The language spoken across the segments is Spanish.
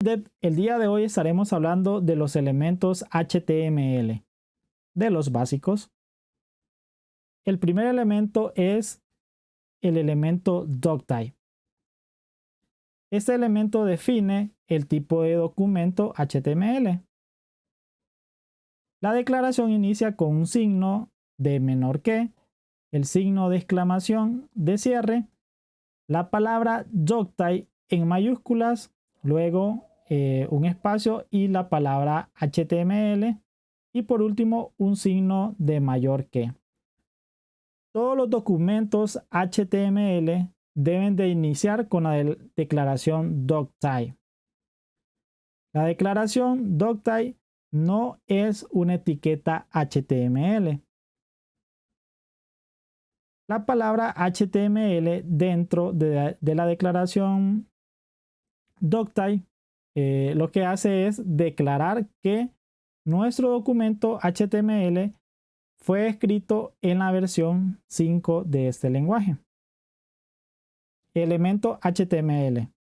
El día de hoy estaremos hablando de los elementos HTML, de los básicos. El primer elemento es el elemento doctype. Este elemento define el tipo de documento HTML. La declaración inicia con un signo de menor que, el signo de exclamación de cierre, la palabra doctype en mayúsculas, luego un espacio y la palabra HTML y por último un signo de mayor que. Todos los documentos HTML deben de iniciar con la declaración doctype. La declaración doctype no es una etiqueta HTML. La palabra HTML dentro de la declaración doctype lo que hace es declarar que nuestro documento HTML fue escrito en la versión 5 de este lenguaje. Elemento HTML.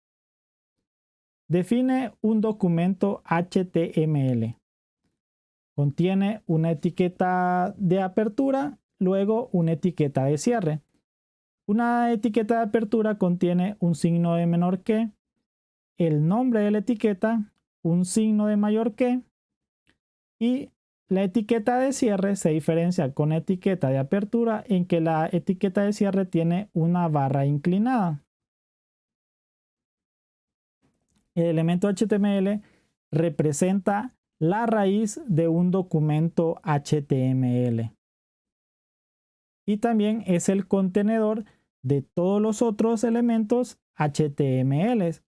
Define un documento HTML. Contiene una etiqueta de apertura, luego una etiqueta de cierre. Una etiqueta de apertura contiene un signo de menor que, el nombre de la etiqueta, un signo de mayor que, y la etiqueta de cierre se diferencia con la etiqueta de apertura en que la etiqueta de cierre tiene una barra inclinada. El elemento HTML representa la raíz de un documento HTML. Y también es el contenedor de todos los otros elementos HTML,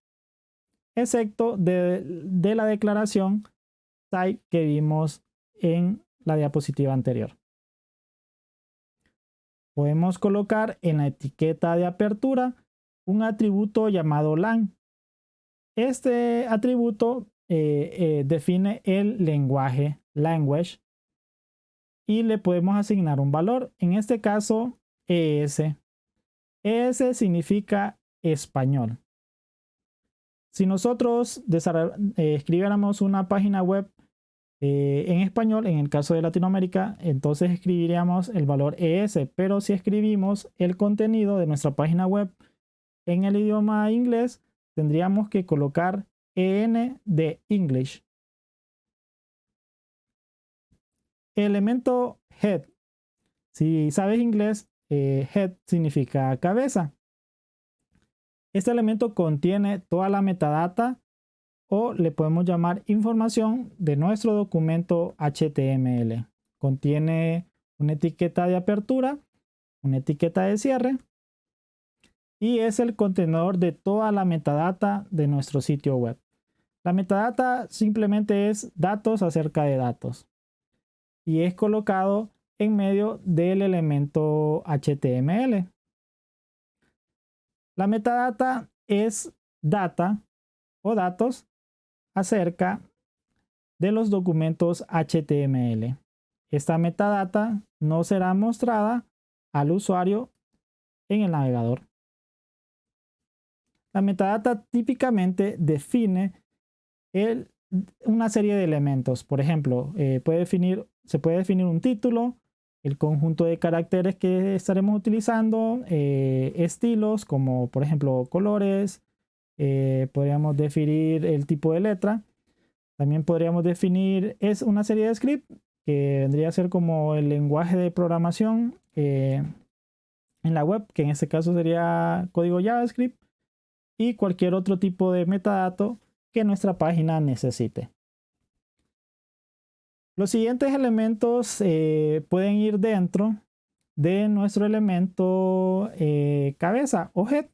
excepto de la declaración type que vimos en la diapositiva anterior. Podemos colocar en la etiqueta de apertura un atributo llamado lang. Este atributo define el lenguaje, language, y le podemos asignar un valor, en este caso ES. ES significa español. Si nosotros escribiéramos una página web en español, en el caso de Latinoamérica, entonces escribiríamos el valor ES, pero si escribimos el contenido de nuestra página web en el idioma inglés, tendríamos que colocar EN de English. Elemento head. Si sabes inglés, head significa cabeza. Este elemento contiene toda la metadata o le podemos llamar información de nuestro documento HTML. Contiene una etiqueta de apertura, una etiqueta de cierre y es el contenedor de toda la metadata de nuestro sitio web. La metadata simplemente es datos acerca de datos y es colocado en medio del elemento HTML. La metadata es data o datos acerca de los documentos HTML. Esta metadata no será mostrada al usuario en el navegador. La metadata típicamente define una serie de elementos. Por ejemplo, se puede definir un título, el conjunto de caracteres que estaremos utilizando, estilos como por ejemplo colores, podríamos definir el tipo de letra. También podríamos definir una serie de script que vendría a ser como el lenguaje de programación en la web, que en este caso sería código JavaScript, y cualquier otro tipo de metadato que nuestra página necesite. Los siguientes elementos pueden ir dentro de nuestro elemento cabeza o head.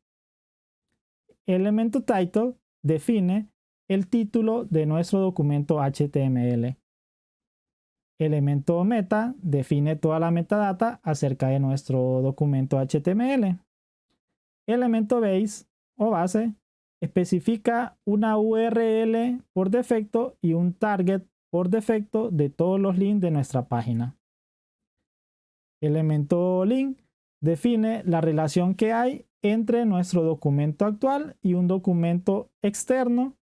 El elemento title define el título de nuestro documento HTML. Elemento meta define toda la metadata acerca de nuestro documento HTML. Elemento base o base especifica una URL por defecto y un target por defecto de todos los links de nuestra página. Elemento link define la relación que hay entre nuestro documento actual y un documento externo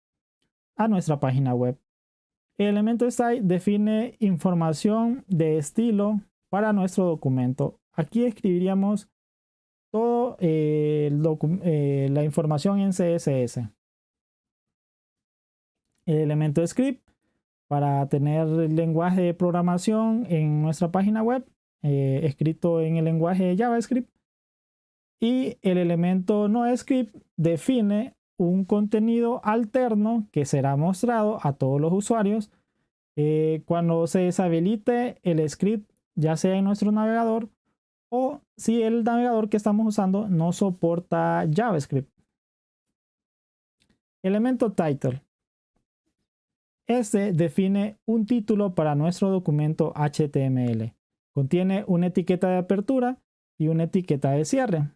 a nuestra página web. El elemento style define información de estilo para nuestro documento. Aquí escribiríamos todo la información en CSS. El elemento script para tener el lenguaje de programación en nuestra página web, escrito en el lenguaje de JavaScript. Y el elemento noScript define un contenido alterno que será mostrado a todos los usuarios cuando se deshabilite el script, ya sea en nuestro navegador o si el navegador que estamos usando no soporta JavaScript. Elemento title. Este define un título para nuestro documento HTML. Contiene una etiqueta de apertura y una etiqueta de cierre.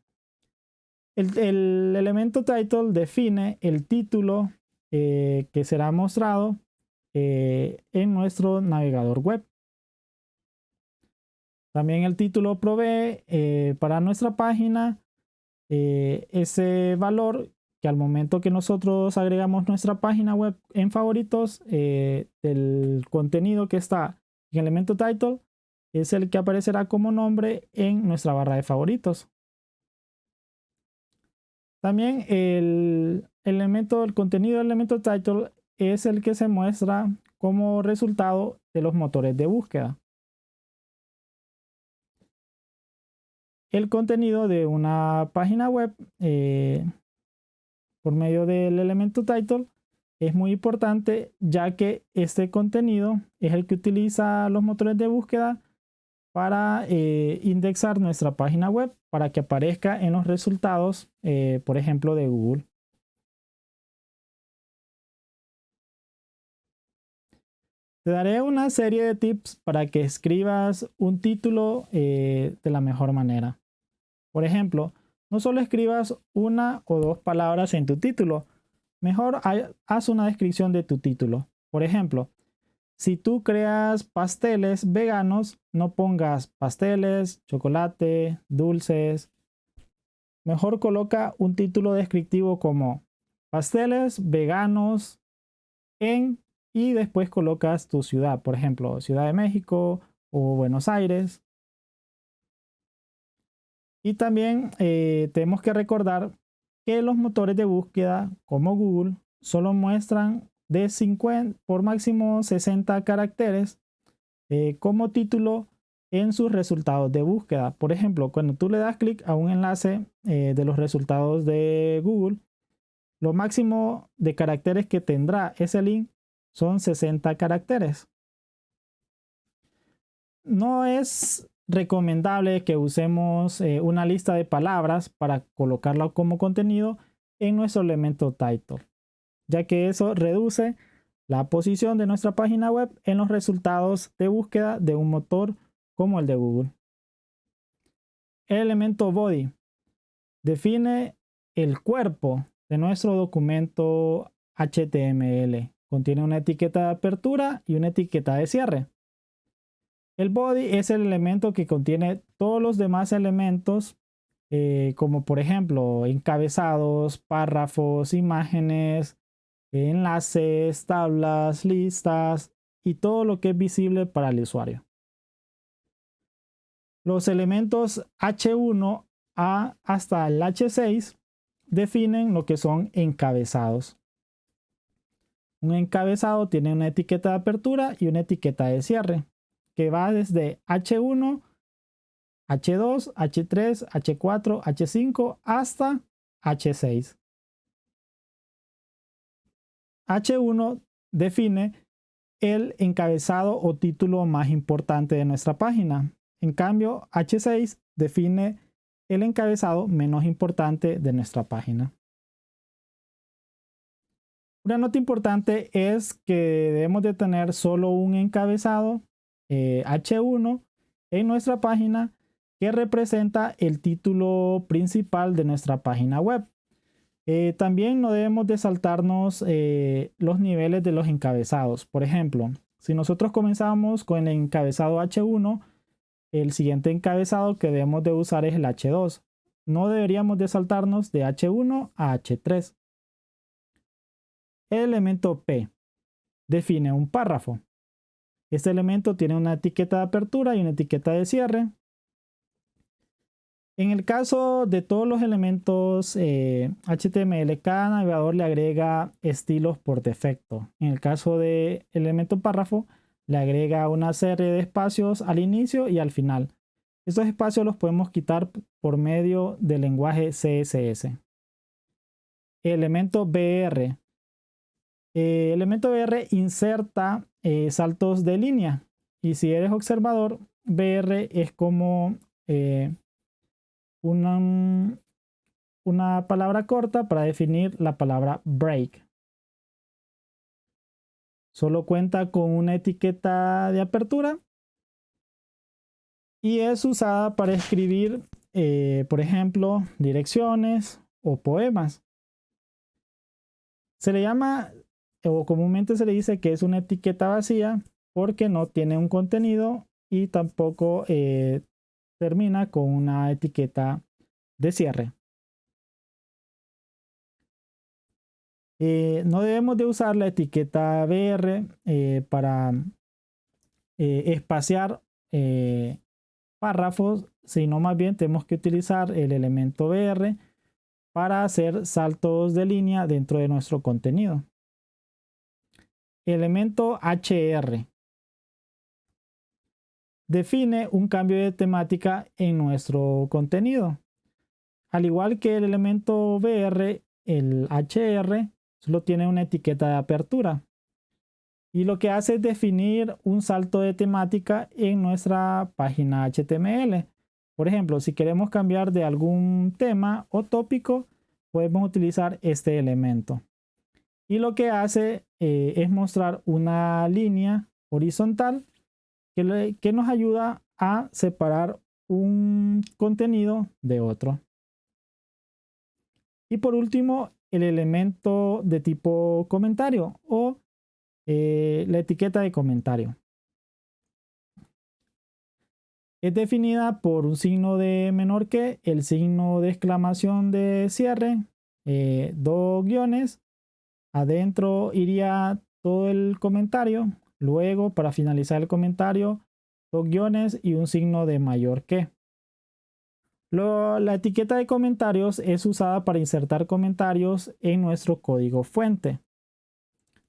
El elemento title define el título que será mostrado en nuestro navegador web. También el título provee para nuestra página ese valor que al momento que nosotros agregamos nuestra página web en favoritos, del contenido que está en el elemento title es el que aparecerá como nombre en nuestra barra de favoritos. También el contenido del elemento title es el que se muestra como resultado de los motores de búsqueda. El contenido de una página web por medio del elemento title es muy importante, ya que este contenido es el que utiliza los motores de búsqueda para indexar nuestra página web para que aparezca en los resultados, por ejemplo, de Google. Te daré una serie de tips para que escribas un título de la mejor manera. Por ejemplo, no solo escribas una o dos palabras en tu título, mejor haz una descripción de tu título. Por ejemplo, si tú creas pasteles veganos, no pongas pasteles, chocolate, dulces. Mejor coloca un título descriptivo como pasteles veganos y después colocas tu ciudad, por ejemplo, Ciudad de México o Buenos Aires. Y también tenemos que recordar que los motores de búsqueda como Google solo muestran de 50 por máximo 60 caracteres como título en sus resultados de búsqueda. Por ejemplo, cuando tú le das clic a un enlace de los resultados de Google, lo máximo de caracteres que tendrá ese link son 60 caracteres. No es recomendable que usemos una lista de palabras para colocarla como contenido en nuestro elemento title, ya que eso reduce la posición de nuestra página web en los resultados de búsqueda de un motor como el de Google. El elemento body define el cuerpo de nuestro documento HTML. Contiene una etiqueta de apertura y una etiqueta de cierre. El body es el elemento que contiene todos los demás elementos, como por ejemplo encabezados, párrafos, imágenes, enlaces, tablas, listas y todo lo que es visible para el usuario. Los elementos H1 hasta el H6 definen lo que son encabezados. Un encabezado tiene una etiqueta de apertura y una etiqueta de cierre, que va desde H1, H2, H3, H4, H5 hasta H6. H1 define el encabezado o título más importante de nuestra página. En cambio, H6 define el encabezado menos importante de nuestra página. Una nota importante es que debemos de tener solo un encabezado H1 en nuestra página que representa el título principal de nuestra página web. También no debemos de saltarnos los niveles de los encabezados. Por ejemplo, si nosotros comenzamos con el encabezado H1, el siguiente encabezado que debemos de usar es el H2. No deberíamos de saltarnos de H1 a H3. El elemento P define un párrafo. Este elemento tiene una etiqueta de apertura y una etiqueta de cierre. En el caso de todos los elementos HTML, cada navegador le agrega estilos por defecto. En el caso del elemento párrafo, le agrega una serie de espacios al inicio y al final. Estos espacios los podemos quitar por medio del lenguaje CSS. Elemento BR. Elemento BR inserta saltos de línea. Y si eres observador, BR es como una palabra corta para definir la palabra break. Solo cuenta con una etiqueta de apertura y es usada para escribir, por ejemplo, direcciones o poemas. Se le llama, o comúnmente se le dice que es una etiqueta vacía porque no tiene un contenido y tampoco termina con una etiqueta de cierre. No debemos de usar la etiqueta BR para espaciar párrafos, sino más bien tenemos que utilizar el elemento BR para hacer saltos de línea dentro de nuestro contenido. Elemento HR define un cambio de temática en nuestro contenido. Al igual que el elemento BR, el HR solo tiene una etiqueta de apertura. Y lo que hace es definir un salto de temática en nuestra página HTML. Por ejemplo, si queremos cambiar de algún tema o tópico, podemos utilizar este elemento. Y lo que hace es mostrar una línea horizontal que nos ayuda a separar un contenido de otro. Y por último, el elemento de tipo comentario o la etiqueta de comentario. Es definida por un signo de menor que, el signo de exclamación de cierre, dos guiones, adentro iría todo el comentario, luego para finalizar el comentario, dos guiones y un signo de mayor que. La etiqueta de comentarios es usada para insertar comentarios en nuestro código fuente.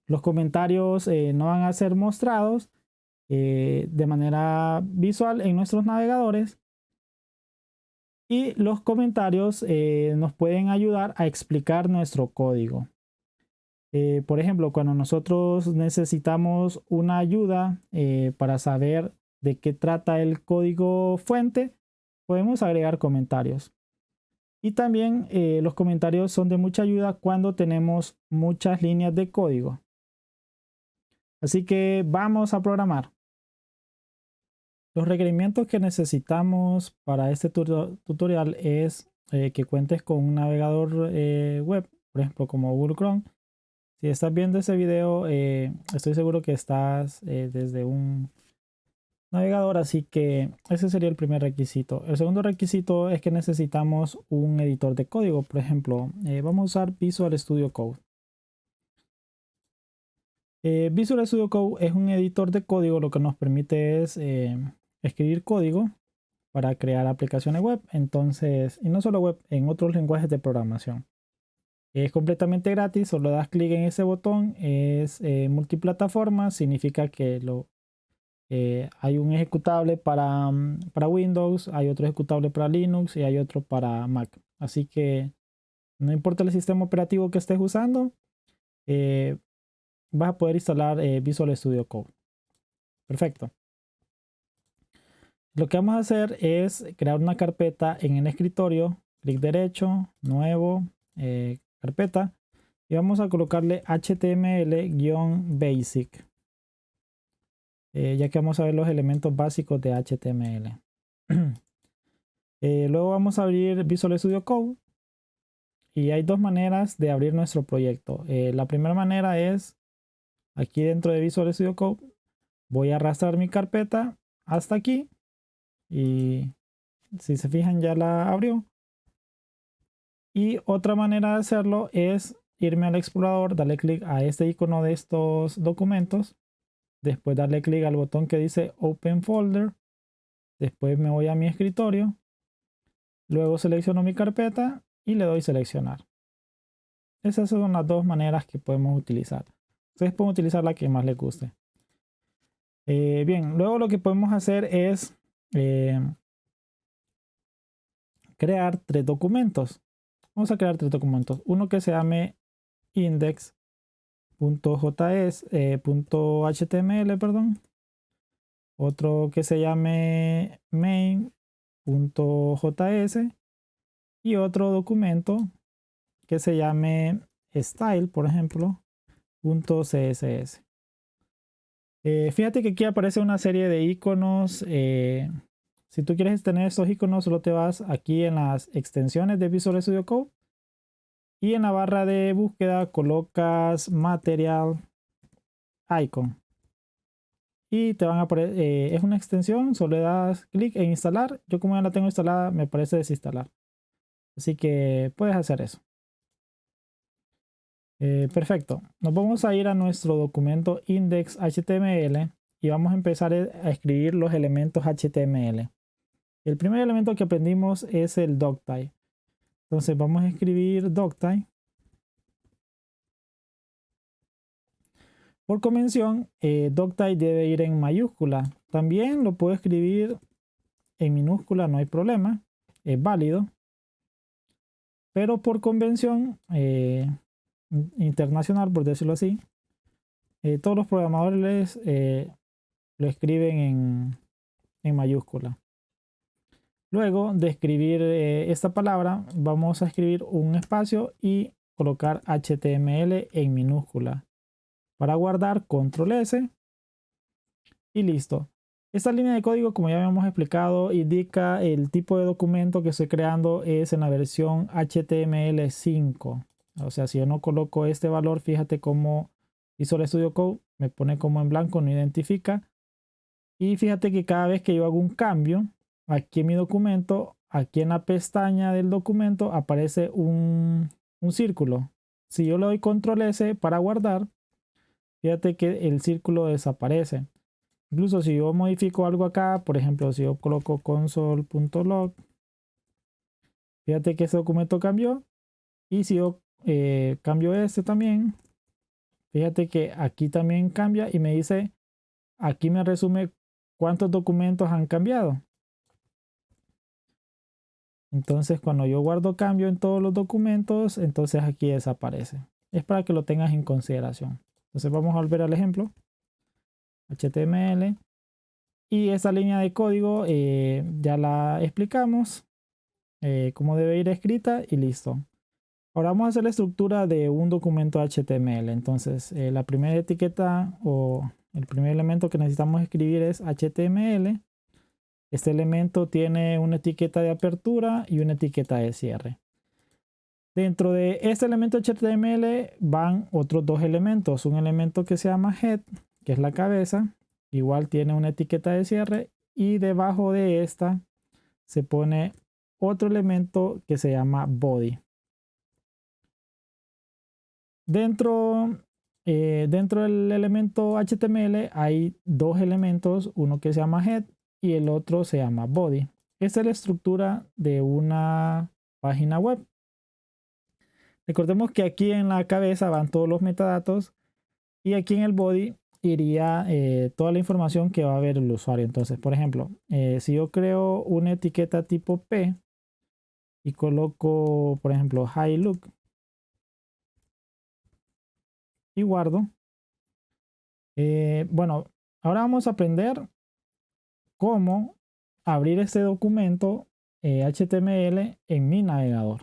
Los comentarios no van a ser mostrados de manera visual en nuestros navegadores y los comentarios nos pueden ayudar a explicar nuestro código. Por ejemplo, cuando nosotros necesitamos una ayuda para saber de qué trata el código fuente, podemos agregar comentarios. Y también los comentarios son de mucha ayuda cuando tenemos muchas líneas de código. Así que vamos a programar. Los requerimientos que necesitamos para este tutorial es que cuentes con un navegador web, por ejemplo como Google Chrome. Si estás viendo ese video, estoy seguro que estás desde un navegador, así que ese sería el primer requisito. El segundo requisito es que necesitamos un editor de código. Por ejemplo, vamos a usar Visual Studio Code. Visual Studio Code es un editor de código, lo que nos permite es escribir código para crear aplicaciones web. Entonces, y no solo web, en otros lenguajes de programación. Es completamente gratis, solo das clic en ese botón, es multiplataforma, significa que hay un ejecutable para Windows, hay otro ejecutable para Linux y hay otro para Mac. Así que no importa el sistema operativo que estés usando, vas a poder instalar Visual Studio Code. Perfecto. Lo que vamos a hacer es crear una carpeta en el escritorio, clic derecho, nuevo, carpeta, y vamos a colocarle HTML-basic, ya que vamos a ver los elementos básicos de HTML. Luego vamos a abrir Visual Studio Code y hay dos maneras de abrir nuestro proyecto. La primera manera es aquí dentro de Visual Studio Code, voy a arrastrar mi carpeta hasta aquí y si se fijan ya la abrió. Y otra manera de hacerlo es irme al explorador, darle clic a este icono de estos documentos, después darle clic al botón que dice Open Folder, después me voy a mi escritorio, luego selecciono mi carpeta y le doy seleccionar. Esas son las dos maneras que podemos utilizar. Ustedes pueden utilizar la que más les guste. Bien, luego lo que podemos hacer es crear 3 documentos. Vamos a crear 3 documentos. Uno que se llame index.html, perdón. Otro que se llame main.js y otro documento que se llame style, por ejemplo, .css. Fíjate que aquí aparece una serie de iconos. Si tú quieres tener estos iconos, solo te vas aquí en las extensiones de Visual Studio Code y en la barra de búsqueda colocas Material Icon y te van a aparecer, es una extensión, solo le das clic en instalar. Yo como ya la tengo instalada, me parece desinstalar, así que puedes hacer eso. Perfecto, nos vamos a ir a nuestro documento index.html y vamos a empezar a escribir los elementos HTML. El primer elemento que aprendimos es el doctype. Entonces vamos a escribir doctype. Por convención, doctype debe ir en mayúscula. También lo puedo escribir en minúscula, no hay problema, es válido. Pero por convención internacional, por decirlo así, todos los programadores lo escriben en mayúscula. Luego de escribir esta palabra, vamos a escribir un espacio y colocar HTML en minúscula. Para guardar, control S y listo. Esta línea de código, como ya habíamos explicado, indica el tipo de documento que estoy creando es en la versión HTML5. O sea, si yo no coloco este valor, fíjate cómo Visual Studio Code me pone como en blanco, no identifica. Y fíjate que cada vez que yo hago un cambio, aquí en mi documento, aquí en la pestaña del documento aparece un círculo. Si yo le doy control S para guardar, fíjate que el círculo desaparece. Incluso si yo modifico algo acá, por ejemplo, si yo coloco console.log, fíjate que ese documento cambió. Y si yo cambio este también, fíjate que aquí también cambia y me dice, aquí me resume cuántos documentos han cambiado. Entonces cuando yo guardo cambio en todos los documentos, entonces aquí desaparece. Es para que lo tengas en consideración. Entonces vamos a volver al ejemplo. HTML. Y esta línea de código ya la explicamos. Cómo debe ir escrita y listo. Ahora vamos a hacer la estructura de un documento HTML. Entonces la primera etiqueta o el primer elemento que necesitamos escribir es HTML. Este elemento tiene una etiqueta de apertura y una etiqueta de cierre. Dentro de este elemento HTML van otros dos elementos. Un elemento que se llama head, que es la cabeza. Igual tiene una etiqueta de cierre. Y debajo de esta se pone otro elemento que se llama body. Dentro del elemento HTML hay dos elementos. Uno que se llama head y el otro se llama body. Esta es la estructura de una página web. Recordemos que aquí en la cabeza van todos los metadatos y aquí en el body iría toda la información que va a ver el usuario. Entonces, por ejemplo, si yo creo una etiqueta tipo P y coloco, por ejemplo, hi look y guardo. Bueno, ahora vamos a aprender cómo abrir este documento HTML en mi navegador.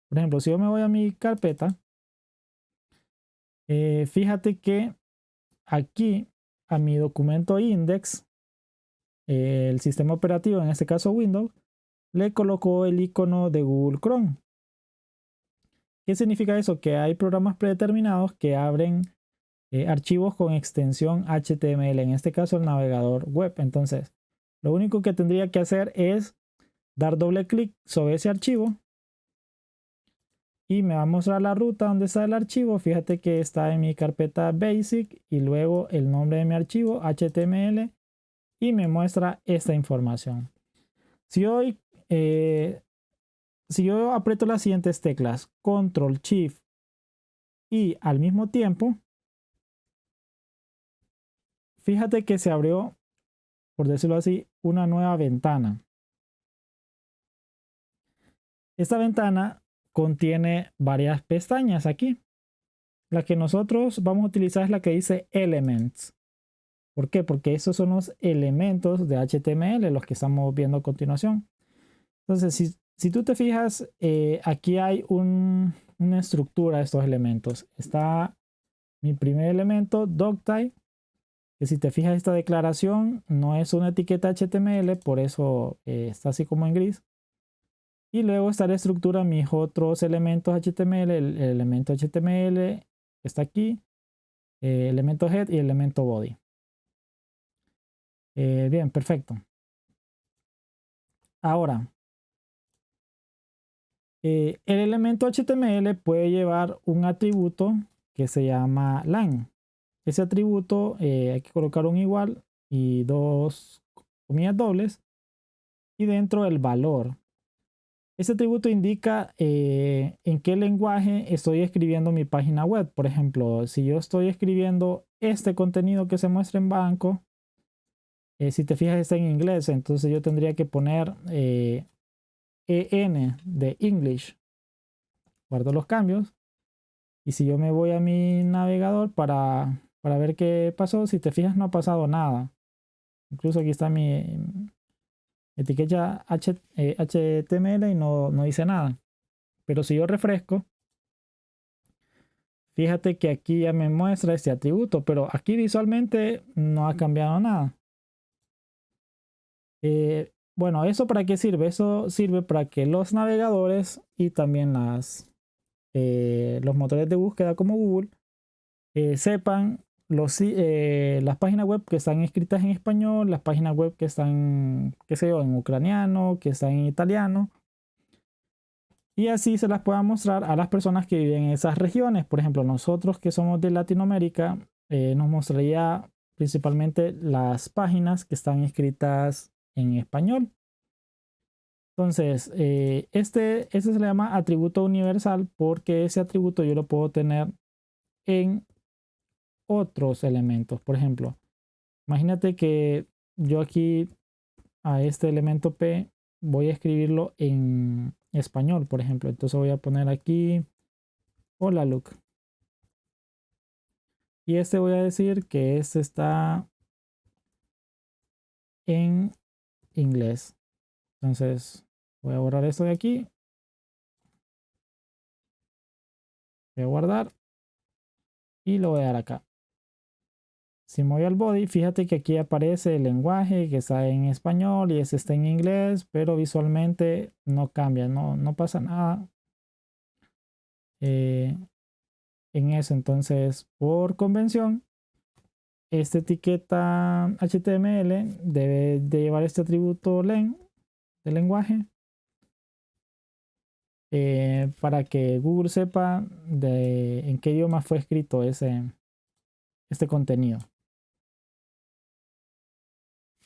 Por ejemplo, si yo me voy a mi carpeta, fíjate que aquí a mi documento index, el sistema operativo, en este caso Windows, le colocó el icono de Google Chrome. ¿Qué significa eso? Que hay programas predeterminados que abren archivos con extensión HTML, en este caso el navegador web. Entonces, lo único que tendría que hacer es dar doble clic sobre ese archivo y me va a mostrar la ruta donde está el archivo. Fíjate que está en mi carpeta basic y luego el nombre de mi archivo HTML y me muestra esta información. Si hoy si yo aprieto las siguientes teclas, Control Shift y al mismo tiempo, fíjate que se abrió, por decirlo así, una nueva ventana. Esta ventana contiene varias pestañas aquí. La que nosotros vamos a utilizar es la que dice Elements. ¿Por qué? Porque esos son los elementos de HTML, los que estamos viendo a continuación. Entonces, si tú te fijas, aquí hay una estructura de estos elementos. Está mi primer elemento, doctype, que si te fijas esta declaración no es una etiqueta HTML, por eso está así como en gris. Y luego está la estructura, mis otros elementos HTML, el elemento HTML está aquí, elemento head y elemento body. Bien, perfecto. Ahora, el elemento HTML puede llevar un atributo que se llama len. Ese atributo hay que colocar un igual y dos comillas dobles y dentro el valor. Ese atributo indica en qué lenguaje estoy escribiendo mi página web. Por ejemplo, si yo estoy escribiendo este contenido que se muestra en blanco, si te fijas está en inglés, entonces yo tendría que poner EN de English. Guardo los cambios. Y si yo me voy a mi navegador para ver qué pasó, si te fijas no ha pasado nada. Incluso aquí está mi etiqueta HTML y no dice nada. Pero si yo refresco, fíjate que aquí ya me muestra este atributo, pero aquí visualmente no ha cambiado nada. Bueno, ¿eso para qué sirve? Eso sirve para que los navegadores y también los motores de búsqueda como Google sepan las páginas web que están escritas en español, las páginas web que están, qué sé yo, en ucraniano, que están en italiano. Y así se las pueda mostrar a las personas que viven en esas regiones. Por ejemplo, nosotros que somos de Latinoamérica, nos mostraría principalmente las páginas que están escritas en español. Entonces, este se le llama atributo universal porque ese atributo yo lo puedo tener en otros elementos. Por ejemplo, imagínate que yo aquí a este elemento P voy a escribirlo en español, por ejemplo. Entonces voy a poner aquí, hola Luke. Y este voy a decir que este está en inglés. Entonces voy a borrar esto de aquí. Voy a guardar y lo voy a dar acá. Si me voy al body, fíjate que aquí aparece el lenguaje que está en español y ese está en inglés, pero visualmente no cambia, no pasa nada en eso. Entonces, por convención, esta etiqueta HTML debe de llevar este atributo len del lenguaje para que Google sepa en qué idioma fue escrito este contenido.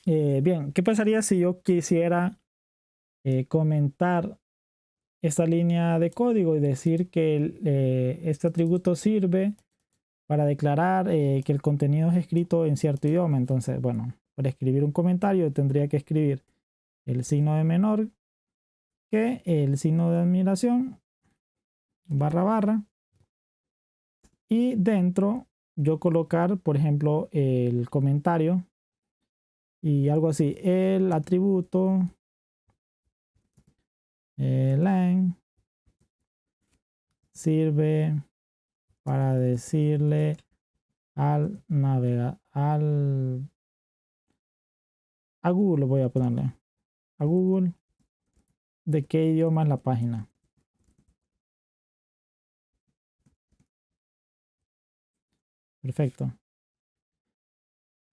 Bien, ¿qué pasaría si yo quisiera comentar esta línea de código y decir que este atributo sirve para declarar que el contenido es escrito en cierto idioma? Entonces, bueno, para escribir un comentario tendría que escribir el signo de menor que el signo de admiración barra barra y dentro yo colocar, por ejemplo, el comentario y algo así, el atributo len sirve para decirle al navegador, a Google, voy a ponerle a Google de qué idioma es la página. Perfecto.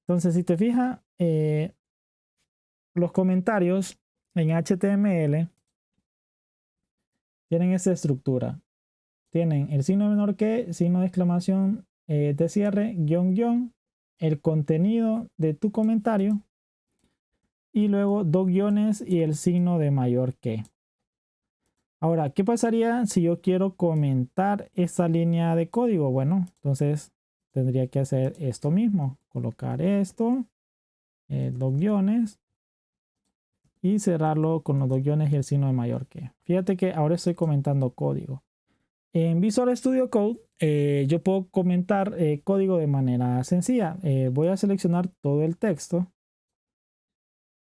Entonces, si te fijas, los comentarios en HTML tienen esta estructura. tienen el signo menor que, signo de exclamación de cierre, guión, guión, el contenido de tu comentario y luego dos guiones y el signo de mayor que. Ahora, ¿qué pasaría si yo quiero comentar esta línea de código? Bueno, entonces tendría que hacer esto mismo, colocar esto, dos guiones y cerrarlo con los dos guiones y el signo de mayor que. Fíjate que ahora estoy comentando código. En Visual Studio Code yo puedo comentar código de manera sencilla. Voy a seleccionar todo el texto.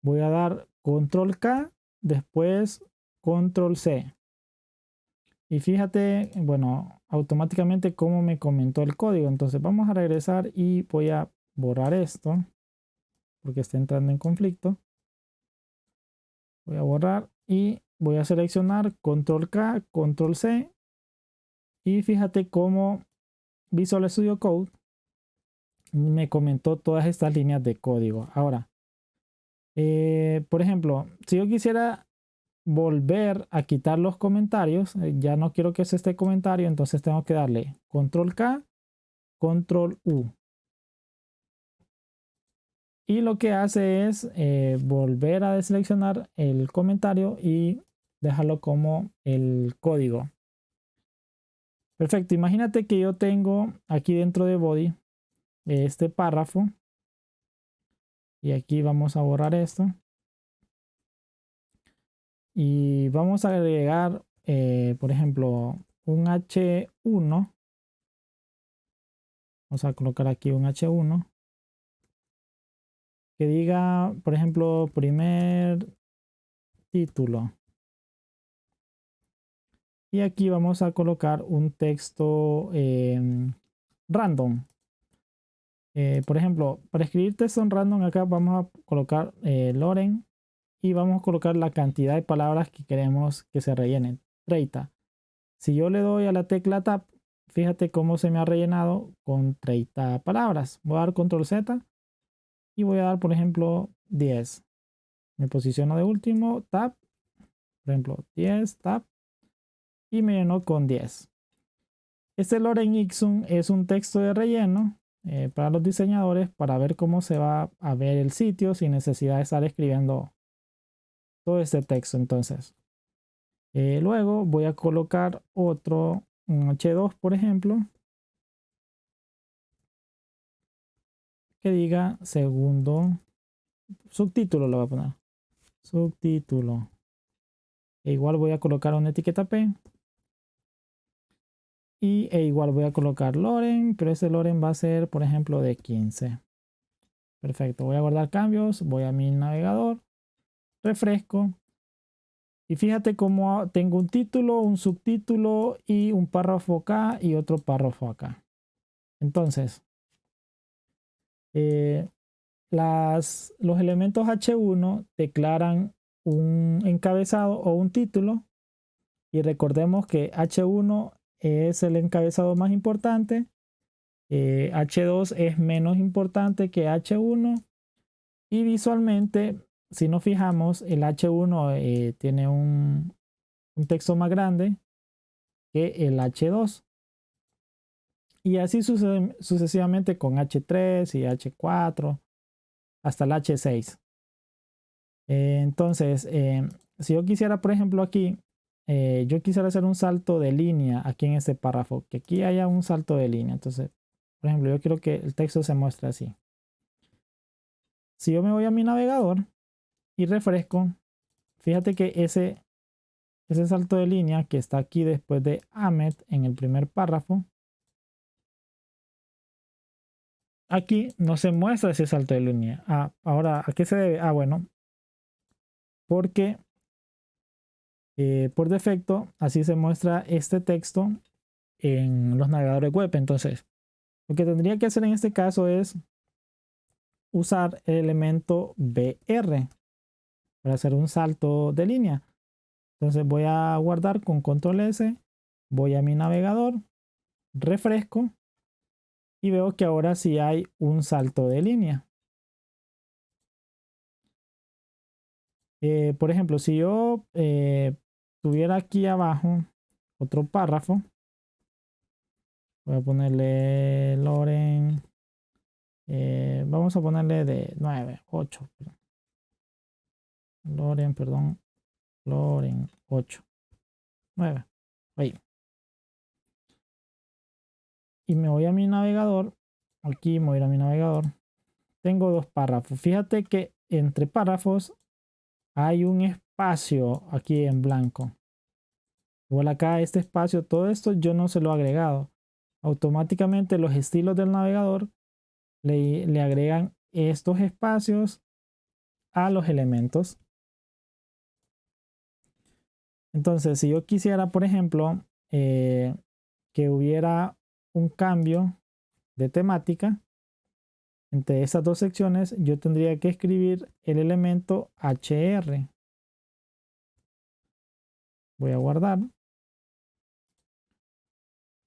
Voy a dar Control K, después Control C. Y fíjate, bueno, automáticamente cómo me comentó el código. Entonces vamos a regresar y voy a borrar esto porque está entrando en conflicto. Voy a borrar y voy a seleccionar Control K, Control C. Y fíjate cómo Visual Studio Code me comentó todas estas líneas de código. Ahora, por ejemplo, si yo quisiera volver a quitar los comentarios, ya no quiero que sea este comentario, entonces tengo que darle Control K, Control U. Y lo que hace es volver a deseleccionar el comentario y dejarlo como el código. Perfecto, imagínate que yo tengo aquí dentro de body este párrafo y aquí vamos a borrar esto y vamos a agregar por ejemplo un H1. Vamos a colocar aquí un H1 que diga por ejemplo primer título y aquí vamos a colocar un texto random. Por ejemplo, para escribir texto en random acá vamos a colocar Loren y vamos a colocar la cantidad de palabras que queremos que se rellenen, 30. Si yo le doy a la tecla Tab, fíjate cómo se me ha rellenado con 30 palabras. Voy a dar Control Z y voy a dar, por ejemplo, 10. Me posiciono de último, Tab, por ejemplo, 10, Tab y me llenó con 10. Este Loren Ixum es un texto de relleno para los diseñadores para ver cómo se va a ver el sitio sin necesidad de estar escribiendo todo este texto. Entonces, luego voy a colocar otro, un H2, por ejemplo, que diga segundo subtítulo, lo voy a poner. Subtítulo. E igual voy a colocar una etiqueta P. E igual voy a colocar Loren, pero ese Loren va a ser, por ejemplo, de 15. Perfecto, voy a guardar cambios, voy a mi navegador, refresco. Y fíjate cómo tengo un título, un subtítulo y un párrafo acá y otro párrafo acá. Entonces, los elementos H1 declaran un encabezado o un título. Y recordemos que H1 es el encabezado más importante. H2 es menos importante que H1. Y visualmente, si nos fijamos, el H1 tiene un texto más grande que el H2. Y así sucesivamente con H3 y H4 hasta el H6. Entonces, si yo quisiera, por ejemplo, aquí, yo quisiera hacer un salto de línea aquí en este párrafo, que aquí haya un salto de línea. Entonces, por ejemplo, yo quiero que el texto se muestre así. Si yo me voy a mi navegador y refresco, fíjate que ese salto de línea que está aquí después de Ahmed en el primer párrafo, aquí no se muestra ese salto de línea. Ahora, ¿a qué se debe? Bueno, porque por defecto así se muestra este texto en los navegadores web. Entonces, lo que tendría que hacer en este caso es usar el elemento BR para hacer un salto de línea. Entonces voy a guardar con Control S, voy a mi navegador, refresco y veo que ahora sí hay un salto de línea. Por ejemplo, si yo tuviera aquí abajo otro párrafo, Voy a ponerle Loren. Vamos a ponerle de 9, 8. Loren, perdón. Loren 8. 9. Ahí. Y me voy a mi navegador. Aquí me voy a ir a mi navegador. Tengo dos párrafos. Fíjate que entre párrafos hay un espacio aquí en blanco. Igual acá este espacio, todo esto yo no se lo he agregado. Automáticamente los estilos del navegador le agregan estos espacios a los elementos. Entonces, si yo quisiera, por ejemplo, que hubiera un cambio de temática entre estas dos secciones, yo tendría que escribir el elemento HR. Voy a guardar.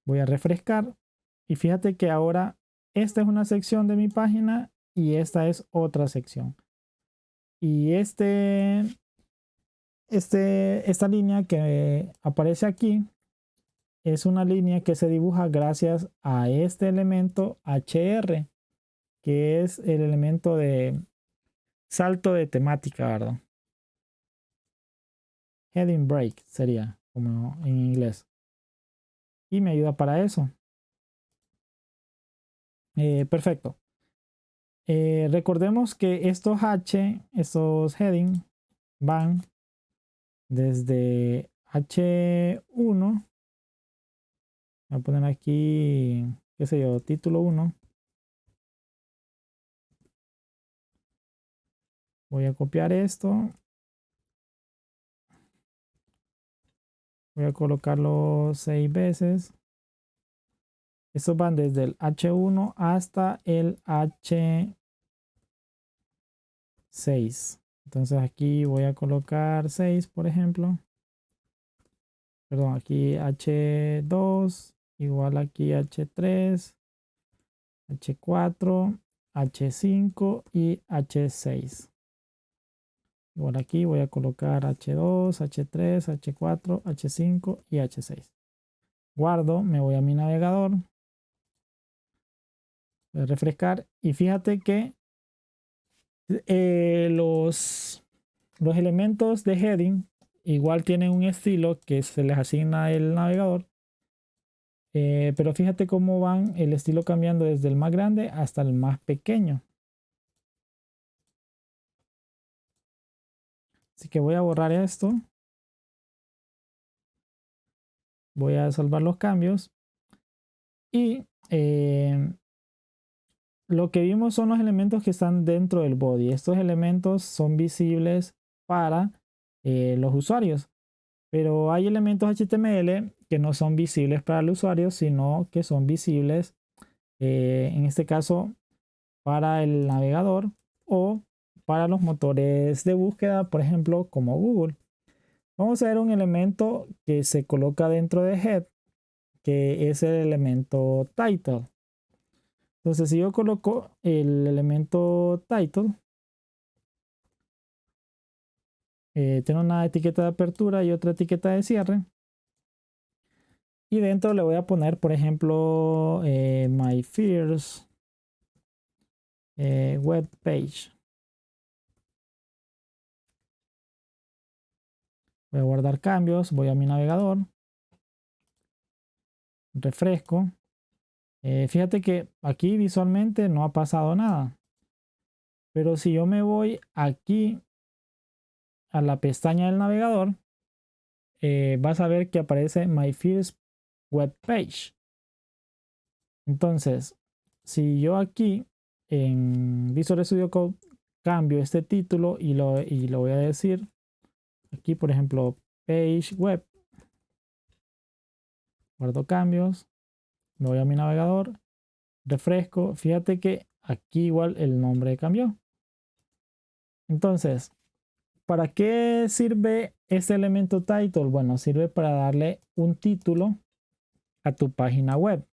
Voy a refrescar. Y fíjate que ahora esta es una sección de mi página y esta es otra sección. Y esta línea que aparece aquí es una línea que se dibuja gracias a este elemento HR, que es el elemento de salto de temática, ¿verdad? Heading break sería como en inglés. Y me ayuda para eso. Perfecto. Recordemos que estos heading van desde H1. Voy a poner aquí, qué sé yo, título 1. Voy a copiar esto. Voy a colocarlo 6 veces. Estos van desde el H1 hasta el H6. Entonces aquí voy a colocar 6, por ejemplo. Perdón, aquí H2, igual aquí H3, H4, H5 y H6. Igual aquí voy a colocar H2, H3, H4, H5 y H6. Guardo, me voy a mi navegador. Voy a refrescar y fíjate que los elementos de heading igual tienen un estilo que se les asigna el navegador. Pero fíjate cómo van el estilo cambiando desde el más grande hasta el más pequeño. Así que voy a borrar esto. Voy a salvar los cambios. Y lo que vimos son los elementos que están dentro del body. Estos elementos son visibles para los usuarios. Pero hay elementos HTML que no son visibles para el usuario, sino que son visibles, en este caso, para el navegador o para los motores de búsqueda, por ejemplo, como Google. Vamos a ver un elemento que se coloca dentro de head, que es el elemento title. Entonces, si yo coloco el elemento title, tiene una etiqueta de apertura y otra etiqueta de cierre. Y dentro le voy a poner, por ejemplo, my first web page. Voy a guardar cambios, voy a mi navegador, refresco. Fíjate que aquí visualmente no ha pasado nada. Pero si yo me voy aquí a la pestaña del navegador, vas a ver que aparece My First Web Page. Entonces, si yo aquí en Visual Studio Code cambio este título y lo voy a decir aquí, por ejemplo, Page Web, guardo cambios, me voy a mi navegador, refresco, fíjate que aquí igual el nombre cambió. Entonces, ¿para qué sirve este elemento title? Bueno, sirve para darle un título a tu página web.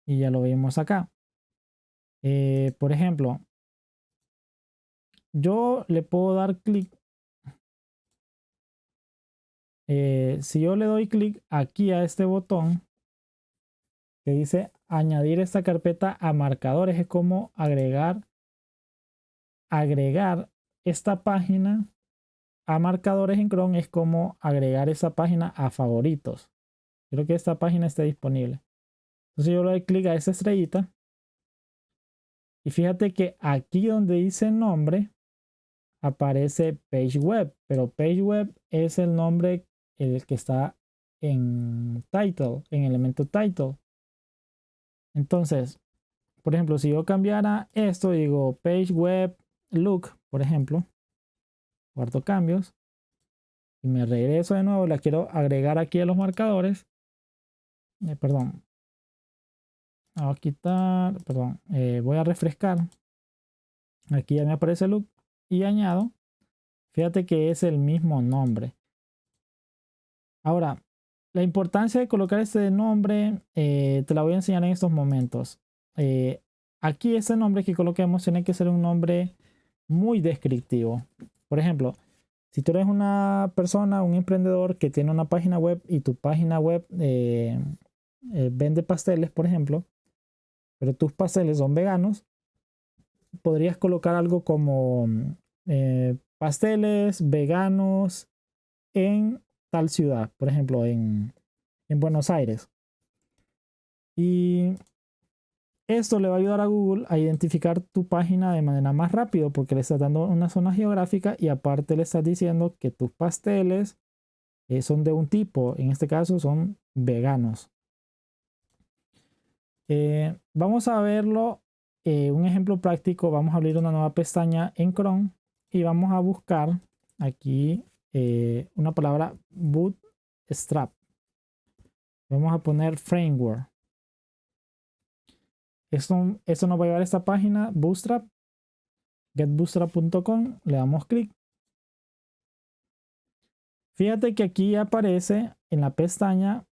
Y ya lo vimos acá. Por ejemplo, yo le puedo dar clic. Si yo le doy clic aquí a este botón, que dice añadir esta carpeta a marcadores. Es como agregar esta página a marcadores en Chrome. Es como agregar esa página a favoritos. Quiero que esta página esté disponible. Entonces yo le doy clic a esa estrellita. Y fíjate que aquí donde dice nombre aparece page web. Pero page web es el nombre el que está en title, en elemento title. Entonces, por ejemplo, si yo cambiara esto, digo page web look, por ejemplo, guardo cambios y me regreso de nuevo, la quiero agregar aquí a los marcadores. Perdón, voy a quitar, perdón, voy a refrescar. Aquí ya me aparece look y añado. Fíjate que es el mismo nombre. Ahora, la importancia de colocar este nombre te la voy a enseñar en estos momentos. Aquí ese nombre que coloquemos tiene que ser un nombre muy descriptivo. Por ejemplo, si tú eres una persona, un emprendedor que tiene una página web y tu página web vende pasteles, por ejemplo, pero tus pasteles son veganos, podrías colocar algo como pasteles veganos en tal ciudad, por ejemplo, en Buenos Aires. Y esto le va a ayudar a Google a identificar tu página de manera más rápido porque le estás dando una zona geográfica y aparte le estás diciendo que tus pasteles son de un tipo, en este caso son veganos. Vamos a verlo, un ejemplo práctico. Vamos a abrir una nueva pestaña en Chrome y vamos a buscar aquí una palabra bootstrap. Vamos a poner framework. Esto nos va a llevar a esta página Bootstrap, getbootstrap.com. Le damos clic. Fíjate que aquí aparece en la pestaña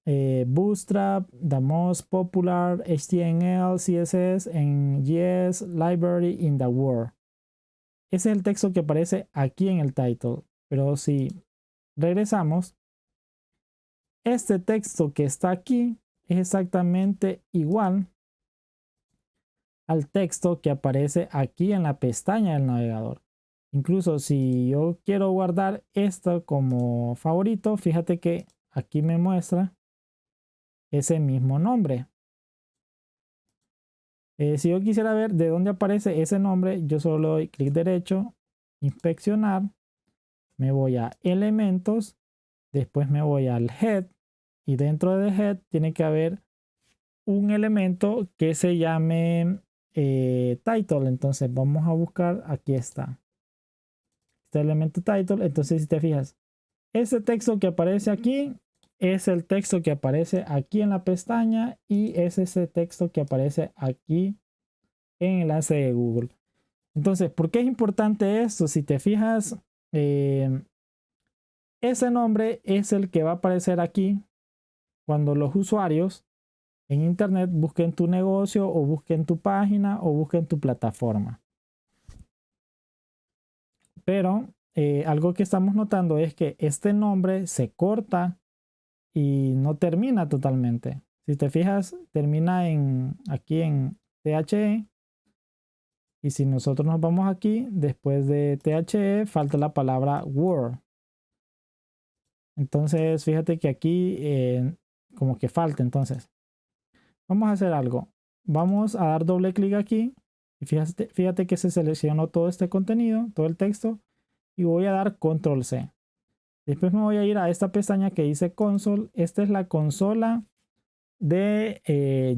Bootstrap, the most popular HTML, CSS and JS library in the world. Ese es el texto que aparece aquí en el title. Pero si regresamos, este texto que está aquí es exactamente igual al texto que aparece aquí en la pestaña del navegador. Incluso si yo quiero guardar esto como favorito, fíjate que aquí me muestra ese mismo nombre. Si yo quisiera ver de dónde aparece ese nombre, yo solo le doy clic derecho, inspeccionar, me voy a elementos, después me voy al head y dentro de head tiene que haber un elemento que se llame title. Entonces vamos a buscar, aquí está este elemento title. Entonces si te fijas, ese texto que aparece aquí es el texto que aparece aquí en la pestaña y es ese texto que aparece aquí en el enlace de Google. Entonces, ¿por qué es importante esto? Si te fijas, ese nombre es el que va a aparecer aquí cuando los usuarios en internet busquen tu negocio o busquen tu página o busquen tu plataforma. Pero algo que estamos notando es que este nombre se corta y no termina totalmente. Si te fijas, termina aquí en THE. Y si nosotros nos vamos aquí, después de THE falta la palabra word. Entonces, fíjate que aquí como que falta. Entonces, vamos a hacer algo. Vamos a dar doble clic aquí. Y fíjate que se seleccionó todo este contenido, todo el texto. Y voy a dar control C. Después me voy a ir a esta pestaña que dice console. Esta es la consola de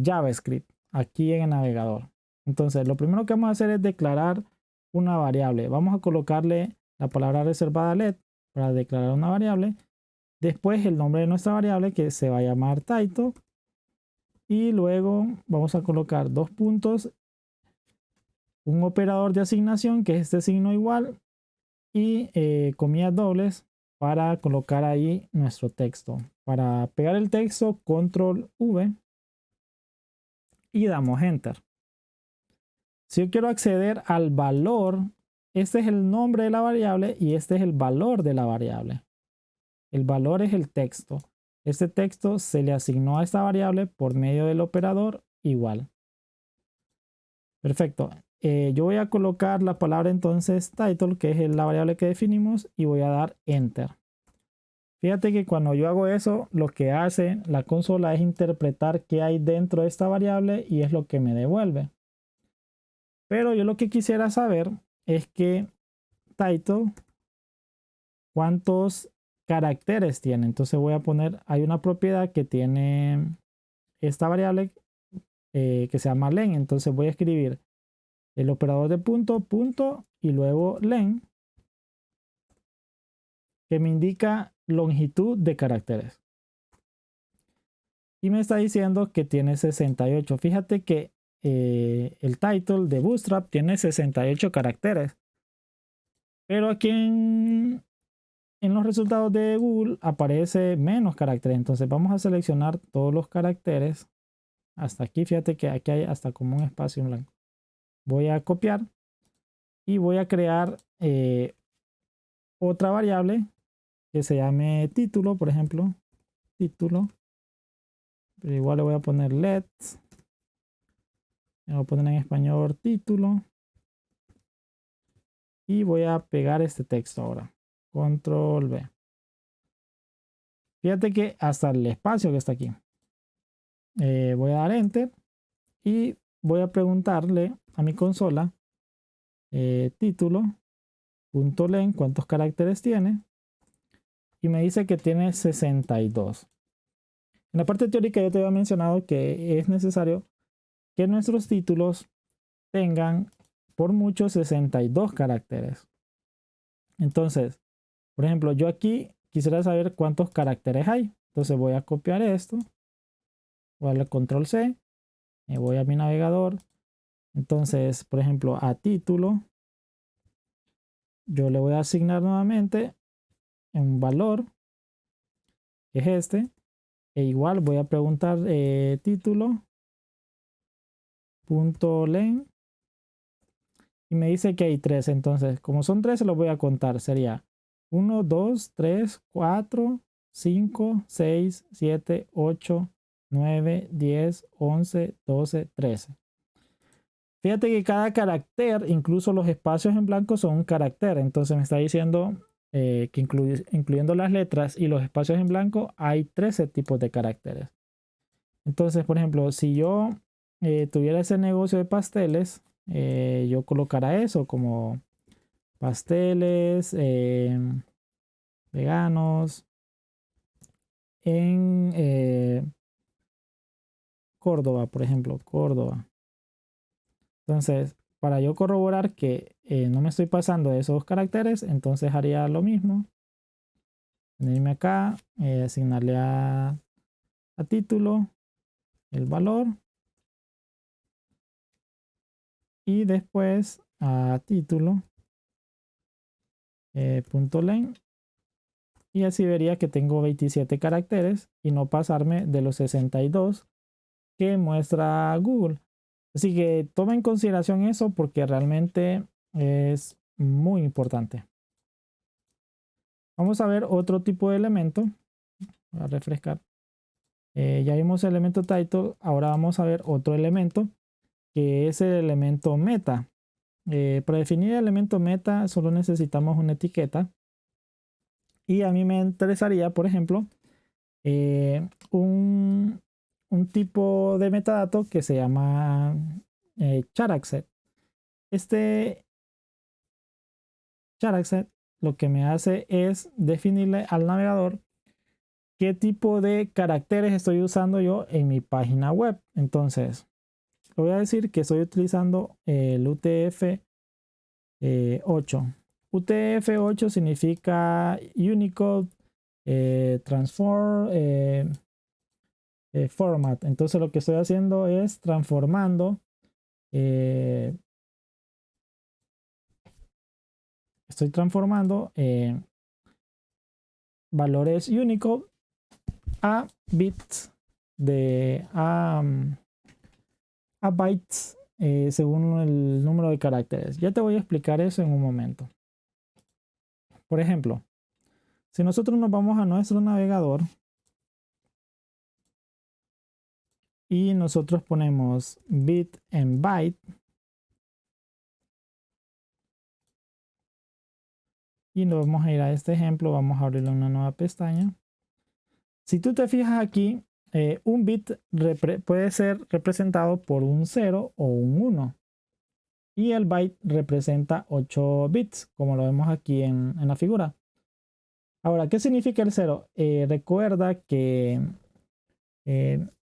JavaScript aquí en el navegador. Entonces, lo primero que vamos a hacer es declarar una variable. Vamos a colocarle la palabra reservada let para declarar una variable. Después el nombre de nuestra variable que se va a llamar title. Y luego vamos a colocar dos puntos, un operador de asignación que es este signo igual y comillas dobles para colocar ahí nuestro texto. Para pegar el texto, control V y damos enter. Si yo quiero acceder al valor, este es el nombre de la variable y este es el valor de la variable. El valor es el texto. este texto se le asignó a esta variable por medio del operador igual. Perfecto. Yo voy a colocar la palabra entonces title, que es la variable que definimos, y voy a dar enter. Fíjate que cuando yo hago eso, lo que hace la consola es interpretar qué hay dentro de esta variable y es lo que me devuelve. Pero yo lo que quisiera saber es que title, ¿cuántos caracteres tiene? Entonces voy a poner, hay una propiedad que tiene esta variable que se llama len. Entonces voy a escribir el operador de punto, punto y luego len, que me indica longitud de caracteres. Y me está diciendo que tiene 68. Fíjate que el title de Bootstrap tiene 68 caracteres. Pero aquí en los resultados de Google aparece menos caracteres. Entonces vamos a seleccionar todos los caracteres. Hasta aquí, fíjate que aquí hay hasta como un espacio en blanco. Voy a copiar y voy a crear otra variable que se llame título, por ejemplo. Título. Pero igual le voy a poner let's. Le voy a poner en español título. Y voy a pegar este texto ahora. Control V. Fíjate que hasta el espacio que está aquí. Voy a dar enter. Y voy a preguntarle a mi consola título.len cuántos caracteres tiene. Y me dice que tiene 62. En la parte teórica yo te había mencionado que es necesario que nuestros títulos tengan por mucho 62 caracteres. Entonces, por ejemplo, yo aquí quisiera saber cuántos caracteres hay. Entonces voy a copiar esto. Voy a darle control C. Me voy a mi navegador. Entonces, por ejemplo, a título, yo le voy a asignar nuevamente un valor, que es este. E igual voy a preguntar título.len. Y me dice que hay 3. Entonces, como son 3, se los voy a contar. Sería 1, 2, 3, 4, 5, 6, 7, 8, 9, 10, 11, 12, 13. Fíjate que cada carácter, incluso los espacios en blanco, son un carácter. Entonces me está diciendo que incluyendo las letras y los espacios en blanco, hay 13 tipos de caracteres. Entonces, por ejemplo, si yo tuviera ese negocio de pasteles, yo colocara eso como pasteles veganos en Córdoba, por ejemplo, Córdoba. Entonces, para yo corroborar que no me estoy pasando de esos caracteres, entonces haría lo mismo. Venirme acá, asignarle a título el valor. Y después a título punto len. Y así vería que tengo 27 caracteres y no pasarme de los 62 que muestra Google. Así que toma en consideración eso porque realmente es muy importante. Vamos a ver otro tipo de elemento. Voy a refrescar. Ya vimos el elemento title. Ahora vamos a ver otro elemento que es el elemento meta. Para definir el elemento meta solo necesitamos una etiqueta. Y a mí me interesaría, por ejemplo, un tipo de metadato que se llama charAccept. Este charAccept lo que me hace es definirle al navegador qué tipo de caracteres estoy usando yo en mi página web. Entonces, le voy a decir que estoy utilizando el UTF-8. UTF-8 significa Unicode Transform Format. Entonces lo que estoy haciendo es transformando valores Unicode a bits a bytes según el número de caracteres. Ya te voy a explicar eso en un momento. Por ejemplo, si nosotros nos vamos a nuestro navegador y nosotros ponemos bit en byte y nos vamos a ir a este ejemplo. Vamos a abrirle una nueva pestaña. Si tú te fijas aquí, un bit puede ser representado por un 0 o un 1 y el byte representa 8 bits, como lo vemos aquí en la figura. Ahora, ¿qué significa el 0? Recuerda que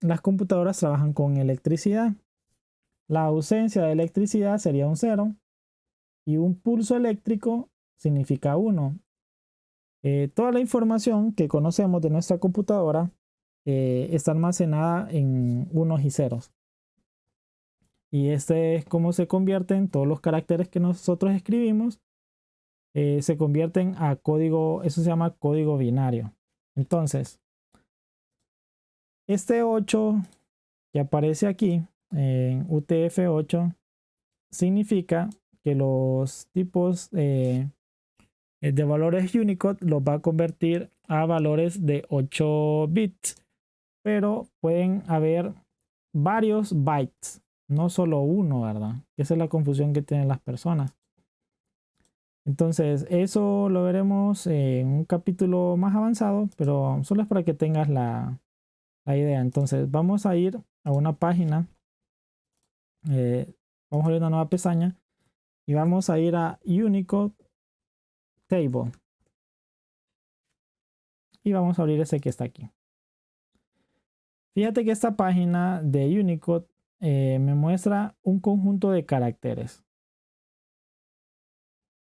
las computadoras trabajan con electricidad. La ausencia de electricidad sería un 0 y un pulso eléctrico significa 1. Toda la información que conocemos de nuestra computadora está almacenada en unos y ceros. Y este es como se convierten todos los caracteres que nosotros escribimos. Se convierten a código, eso se llama código binario. Entonces, este 8 que aparece aquí, en UTF-8, significa que los tipos de valores Unicode los va a convertir a valores de 8 bits, pero pueden haber varios bytes, no solo uno, ¿verdad? Esa es la confusión que tienen las personas. Entonces, eso lo veremos en un capítulo más avanzado, pero solo es para que tengas la idea. Entonces, vamos a ir a una página, vamos a abrir una nueva pestaña y vamos a ir a Unicode Table. Y vamos a abrir ese que está aquí. Fíjate que esta página de Unicode me muestra un conjunto de caracteres.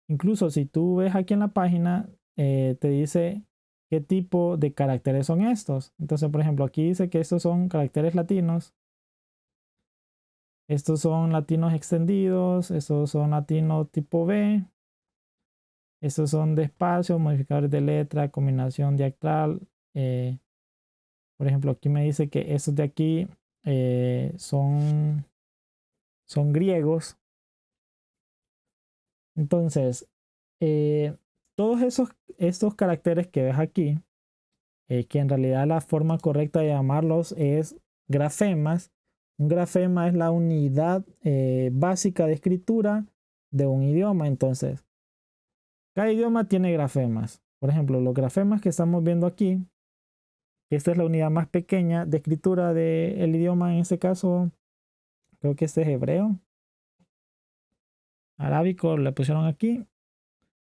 Incluso si tú ves aquí en la página, te dice qué tipo de caracteres son estos. Entonces, por ejemplo, aquí dice que estos son caracteres latinos. Estos son latinos extendidos. Estos son latinos tipo B. Estos son de espacio, modificadores de letra, combinación diacral. Por ejemplo, aquí me dice que estos de aquí son griegos. Entonces, todos estos caracteres que ves aquí, que en realidad la forma correcta de llamarlos es grafemas. Un grafema es la unidad básica de escritura de un idioma. Entonces, cada idioma tiene grafemas. Por ejemplo, los grafemas que estamos viendo aquí, esta es la unidad más pequeña de escritura del idioma. En este caso, creo que este es hebreo. Arábico le pusieron aquí.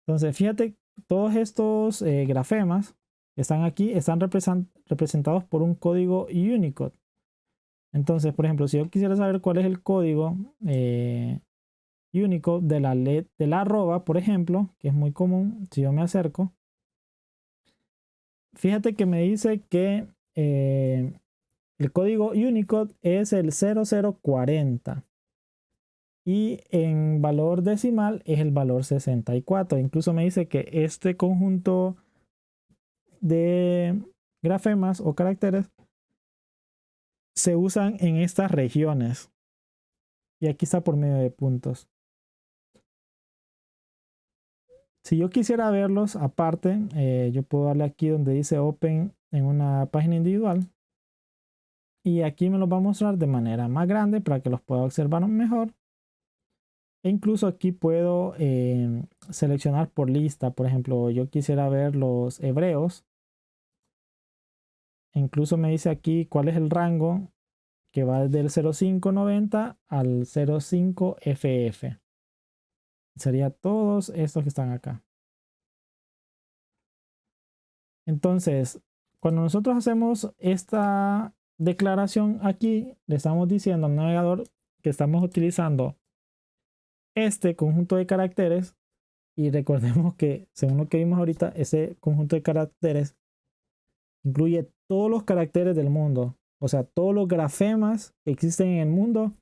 Entonces, fíjate, todos estos grafemas que están aquí están representados por un código Unicode. Entonces, por ejemplo, si yo quisiera saber cuál es el código Unicode de la arroba, por ejemplo, que es muy común, si yo me acerco, fíjate que me dice que el código Unicode es el 0040 y en valor decimal es el valor 64. Incluso me dice que este conjunto de grafemas o caracteres se usan en estas regiones. Y aquí está por medio de puntos. Si yo quisiera verlos aparte, yo puedo darle aquí donde dice Open en una página individual. Y aquí me los va a mostrar de manera más grande para que los pueda observar mejor. E incluso aquí puedo seleccionar por lista. Por ejemplo, yo quisiera ver los hebreos. Incluso me dice aquí cuál es el rango que va desde el 0590 al 05FF. Sería todos estos que están acá. Entonces, cuando nosotros hacemos esta declaración aquí, le estamos diciendo al navegador que estamos utilizando este conjunto de caracteres. Y recordemos que, según lo que vimos ahorita, ese conjunto de caracteres incluye todos los caracteres del mundo. O sea, todos los grafemas que existen en el mundo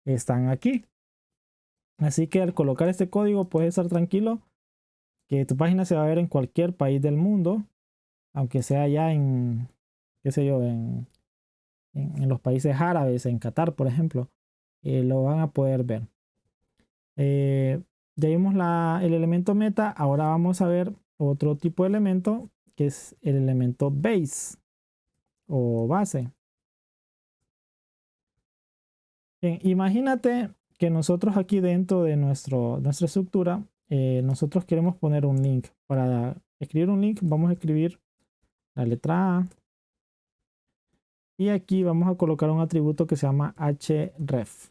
están aquí. Así que al colocar este código puedes estar tranquilo que tu página se va a ver en cualquier país del mundo, aunque sea ya en, qué sé yo, en los países árabes, en Qatar, por ejemplo, lo van a poder ver. Ya vimos el elemento meta, ahora vamos a ver otro tipo de elemento que es el elemento base o base. Bien, imagínate que nosotros aquí dentro de nuestra estructura, nosotros queremos poner un link. Para escribir un link vamos a escribir la letra A y aquí vamos a colocar un atributo que se llama href.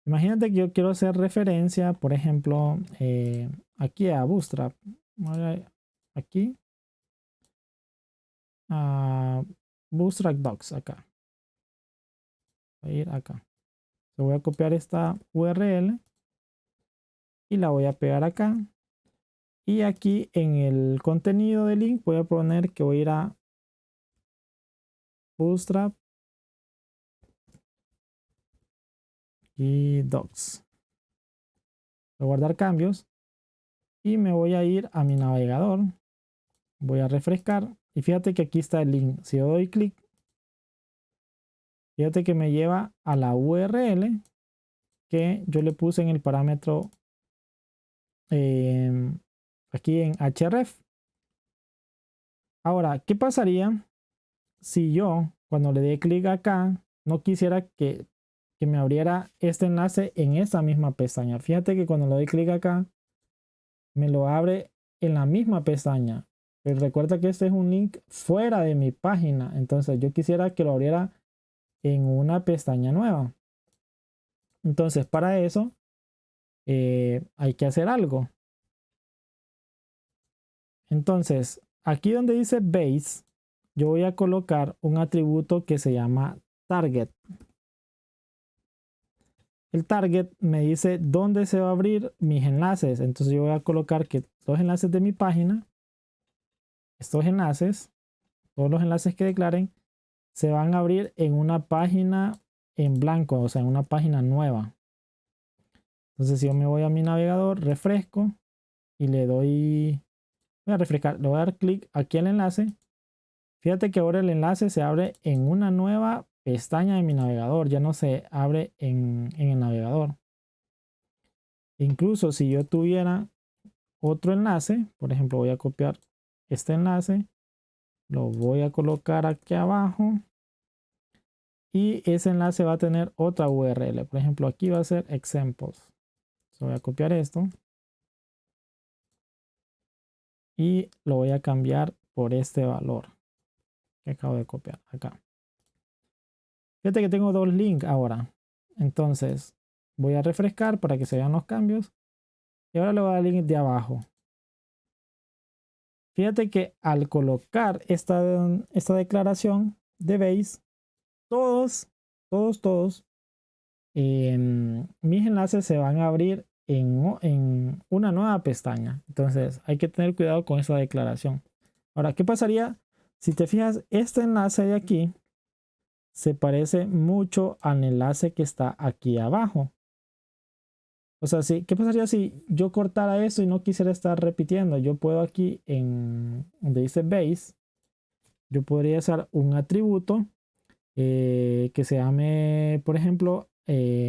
Imagínate que yo quiero hacer referencia, por ejemplo, aquí a Bootstrap. Aquí a Bootstrap Docs acá. Voy a ir acá. Voy a copiar esta URL y la voy a pegar acá. Y aquí en el contenido del link voy a poner que voy a ir a Bootstrap y Docs. Voy a guardar cambios y me voy a ir a mi navegador. Voy a refrescar y fíjate que aquí está el link. Si yo doy clic, fíjate que me lleva a la URL que yo le puse en el parámetro aquí en href. Ahora, ¿qué pasaría si yo cuando le dé clic acá no quisiera que me abriera este enlace en esa misma pestaña? Fíjate que cuando le doy clic acá me lo abre en la misma pestaña, pero recuerda que este es un link fuera de mi página, entonces yo quisiera que lo abriera en una pestaña nueva. Entonces para eso hay que hacer algo. Entonces aquí donde dice base, yo voy a colocar un atributo que se llama target. El target me dice dónde se va a abrir mis enlaces. Entonces yo voy a colocar que los enlaces de mi página, estos enlaces, todos los enlaces que declaren, se van a abrir en una página en blanco, o sea, en una página nueva. Entonces si yo me voy a mi navegador, refresco y le doy, voy a refrescar, le voy a dar clic aquí al enlace. Fíjate que ahora el enlace se abre en una nueva pestaña de mi navegador, ya no se abre en el navegador. Incluso si yo tuviera otro enlace, por ejemplo, voy a copiar este enlace, lo voy a colocar aquí abajo y ese enlace va a tener otra URL. Por ejemplo, aquí va a ser examples. Voy a copiar esto y lo voy a cambiar por este valor que acabo de copiar acá. Fíjate que tengo dos links ahora. Entonces voy a refrescar para que se vean los cambios. Y ahora le voy a dar el link de abajo. Fíjate que al colocar esta declaración de base, todos mis enlaces se van a abrir en una nueva pestaña. Entonces hay que tener cuidado con esa declaración. Ahora, ¿qué pasaría si te fijas? Este enlace de aquí se parece mucho al enlace que está aquí abajo. O sea, ¿qué pasaría si yo cortara esto y no quisiera estar repitiendo? Yo puedo aquí en donde dice base, yo podría usar un atributo que se llame, por ejemplo, href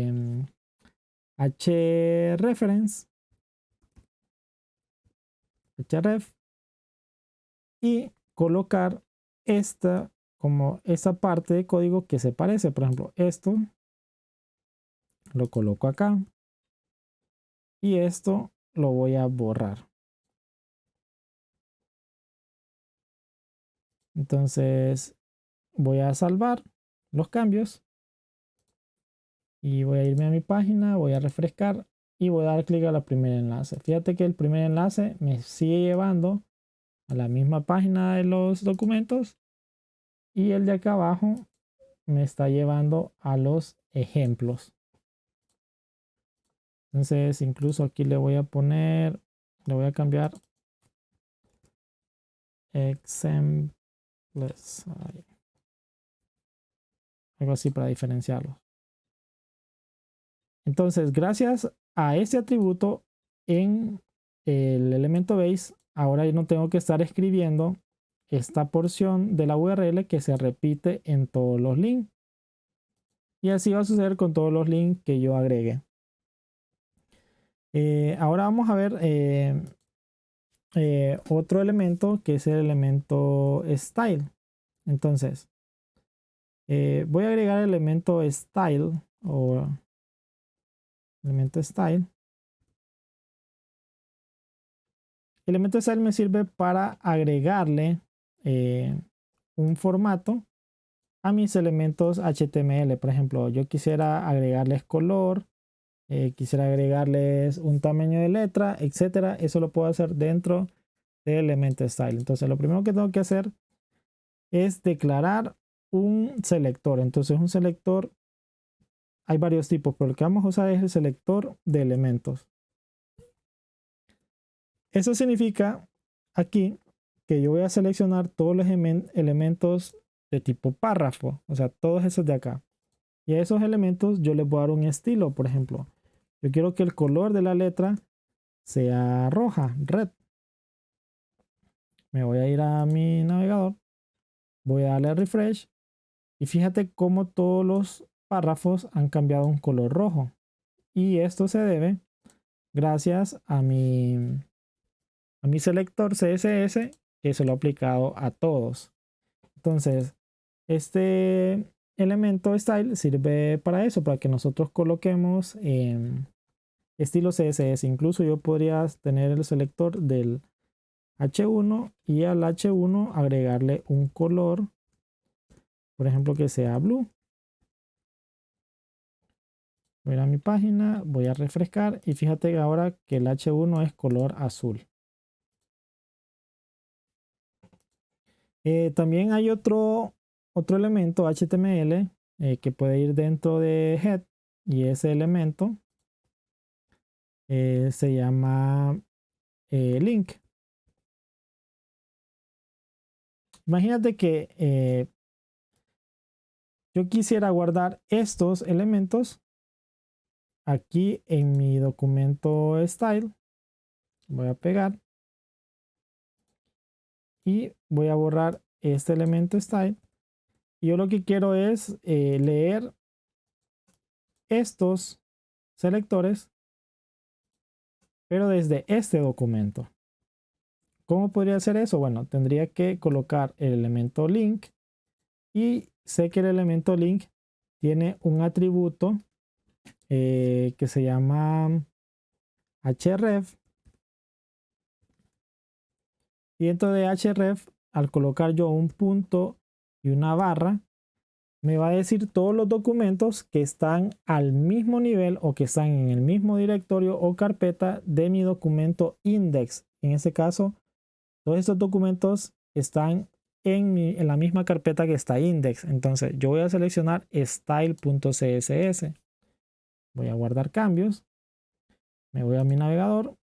y colocar esta como esa parte de código que se parece. Por ejemplo, esto lo coloco acá y esto lo voy a borrar. Entonces voy a salvar los cambios y voy a irme a mi página, voy a refrescar y voy a dar clic a la primer enlace. Fíjate que el primer enlace me sigue llevando a la misma página de los documentos y el de acá abajo me está llevando a los ejemplos. Entonces incluso aquí le voy a poner, le voy a cambiar examples, algo así para diferenciarlos. Entonces gracias a este atributo en el elemento base, ahora yo no tengo que estar escribiendo esta porción de la URL que se repite en todos los links. Y así va a suceder con todos los links que yo agregue. Ahora vamos a ver otro elemento que es el elemento style. Entonces, Voy a agregar el elemento style o elemento style. El elemento style me sirve para agregarle un formato a mis elementos HTML. Por ejemplo, yo quisiera agregarles color, quisiera agregarles un tamaño de letra, etcétera. Eso lo puedo hacer dentro del elemento style. Entonces, lo primero que tengo que hacer es declarar un selector. Entonces, un selector, hay varios tipos, pero el que vamos a usar es el selector de elementos. Eso significa aquí que yo voy a seleccionar todos los elementos de tipo párrafo, o sea, todos esos de acá. Y a esos elementos yo les voy a dar un estilo. Por ejemplo, yo quiero que el color de la letra sea roja, red. Me voy a ir a mi navegador, voy a darle a refresh y fíjate cómo todos los párrafos han cambiado un color rojo. Y esto se debe gracias a mi selector CSS que se lo he aplicado a todos. Entonces, este elemento style sirve para eso, para que nosotros coloquemos estilo CSS. Incluso yo podría tener el selector del H1 y al H1 agregarle un color, por ejemplo, que sea blue. Voy a ir a mi página, voy a refrescar y fíjate ahora que el H1 es color azul. También hay otro elemento HTML que puede ir dentro de head y ese elemento se llama link. Imagínate que yo quisiera guardar estos elementos aquí en mi documento style. Voy a pegar y voy a borrar este elemento style. Y yo lo que quiero es leer estos selectores, pero desde este documento. ¿Cómo podría hacer eso? Bueno, tendría que colocar el elemento link y sé que el elemento link tiene un atributo que se llama href. Y dentro de href, al colocar yo un punto y una barra, me va a decir todos los documentos que están al mismo nivel o que están en el mismo directorio o carpeta de mi documento index. En este caso, todos estos documentos están en la misma carpeta que está index. Entonces yo voy a seleccionar style.css. Voy a guardar cambios. Me voy a mi navegador.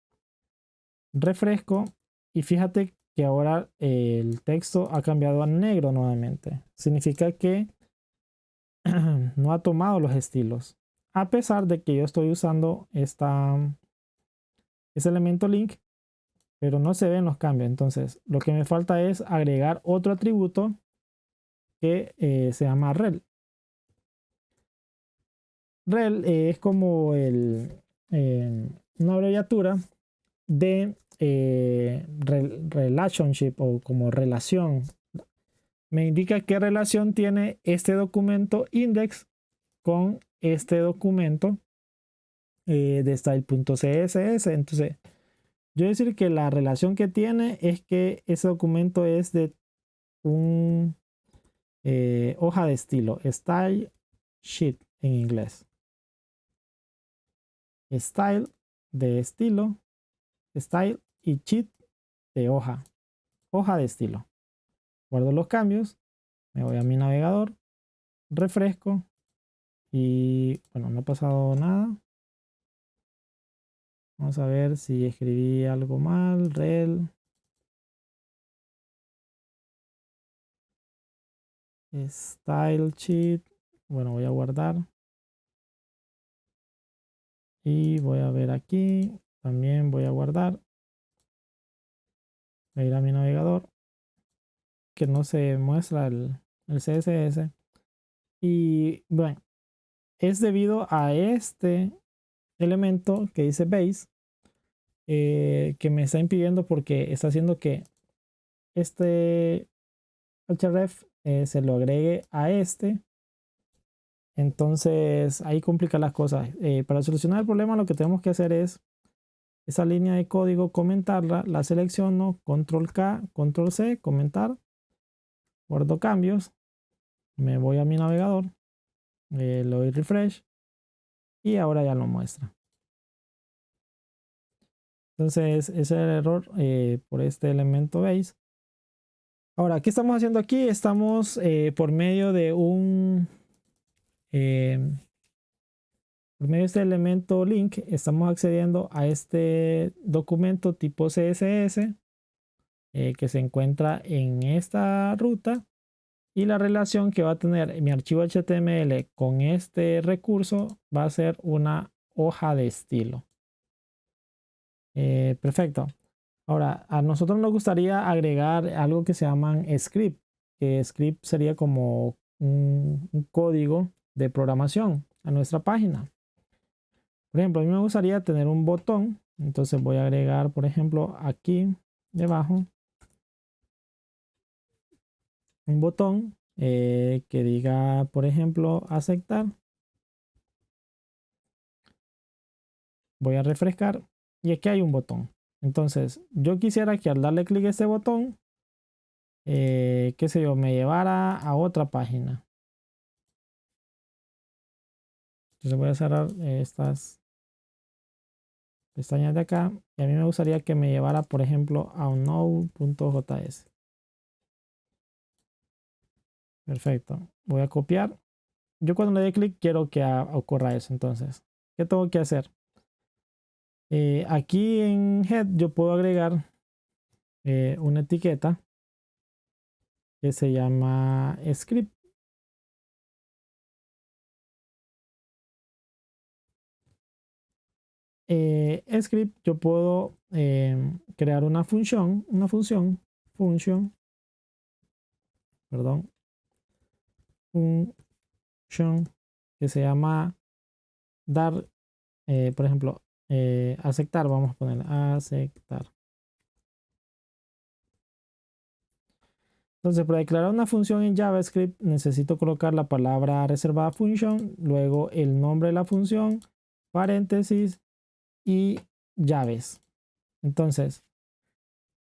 Refresco. Y fíjate que ahora el texto ha cambiado a negro nuevamente. Significa que no ha tomado los estilos. A pesar de que yo estoy usando ese elemento link, pero no se ven los cambios. Entonces, lo que me falta es agregar otro atributo que se llama rel. Rel es como una abreviatura de relationship o como relación. Me indica qué relación tiene este documento index con este documento de style.css. Entonces, yo decir que la relación que tiene es que ese documento es de un hoja de estilo, style sheet en inglés. Style de estilo, style y sheet de hoja, hoja de estilo. Guardo los cambios, me voy a mi navegador, refresco y bueno, no ha pasado nada. Vamos a ver si escribí algo mal, rel. Style sheet. Bueno, voy a guardar. Y voy a ver aquí. También voy a guardar. Voy a ir a mi navegador. Que no se muestra el CSS. Y bueno, es debido a este elemento que dice base. Que me está impidiendo porque está haciendo que este href se lo agregue a este Entonces ahí complica las cosas. Para solucionar el problema lo que tenemos que hacer es esa línea de código, comentarla, la selecciono, control K, control C, comentar, guardo cambios, me voy a mi navegador, le doy refresh y ahora ya lo muestra. Entonces ese es el error por este elemento base. Ahora, ¿qué estamos haciendo aquí? Estamos por medio de por medio de este elemento link, estamos accediendo a este documento tipo CSS que se encuentra en esta ruta, y la relación que va a tener mi archivo HTML con este recurso va a ser una hoja de estilo. Perfecto. Ahora, a nosotros nos gustaría agregar algo que se llaman script, que script sería como un código de programación a nuestra página. Por ejemplo, a mí me gustaría tener un botón, entonces voy a agregar, por ejemplo, aquí debajo un botón que diga, por ejemplo, aceptar. Voy a refrescar y aquí hay un botón. Entonces, yo quisiera que al darle clic a este botón, qué sé yo, me llevara a otra página. Entonces voy a cerrar estas pestañas de acá y a mí me gustaría que me llevara, por ejemplo, a un node.js. Perfecto. Voy a copiar. Yo cuando le dé clic quiero que ocurra eso. Entonces, ¿qué tengo que hacer? Aquí en head yo puedo agregar una etiqueta que se llama script. Script yo puedo crear una función, perdón, función que se llama dar, por ejemplo, aceptar, vamos a poner aceptar. Entonces, para declarar una función en JavaScript necesito colocar la palabra reservada function, luego el nombre de la función, paréntesis y llaves. Entonces,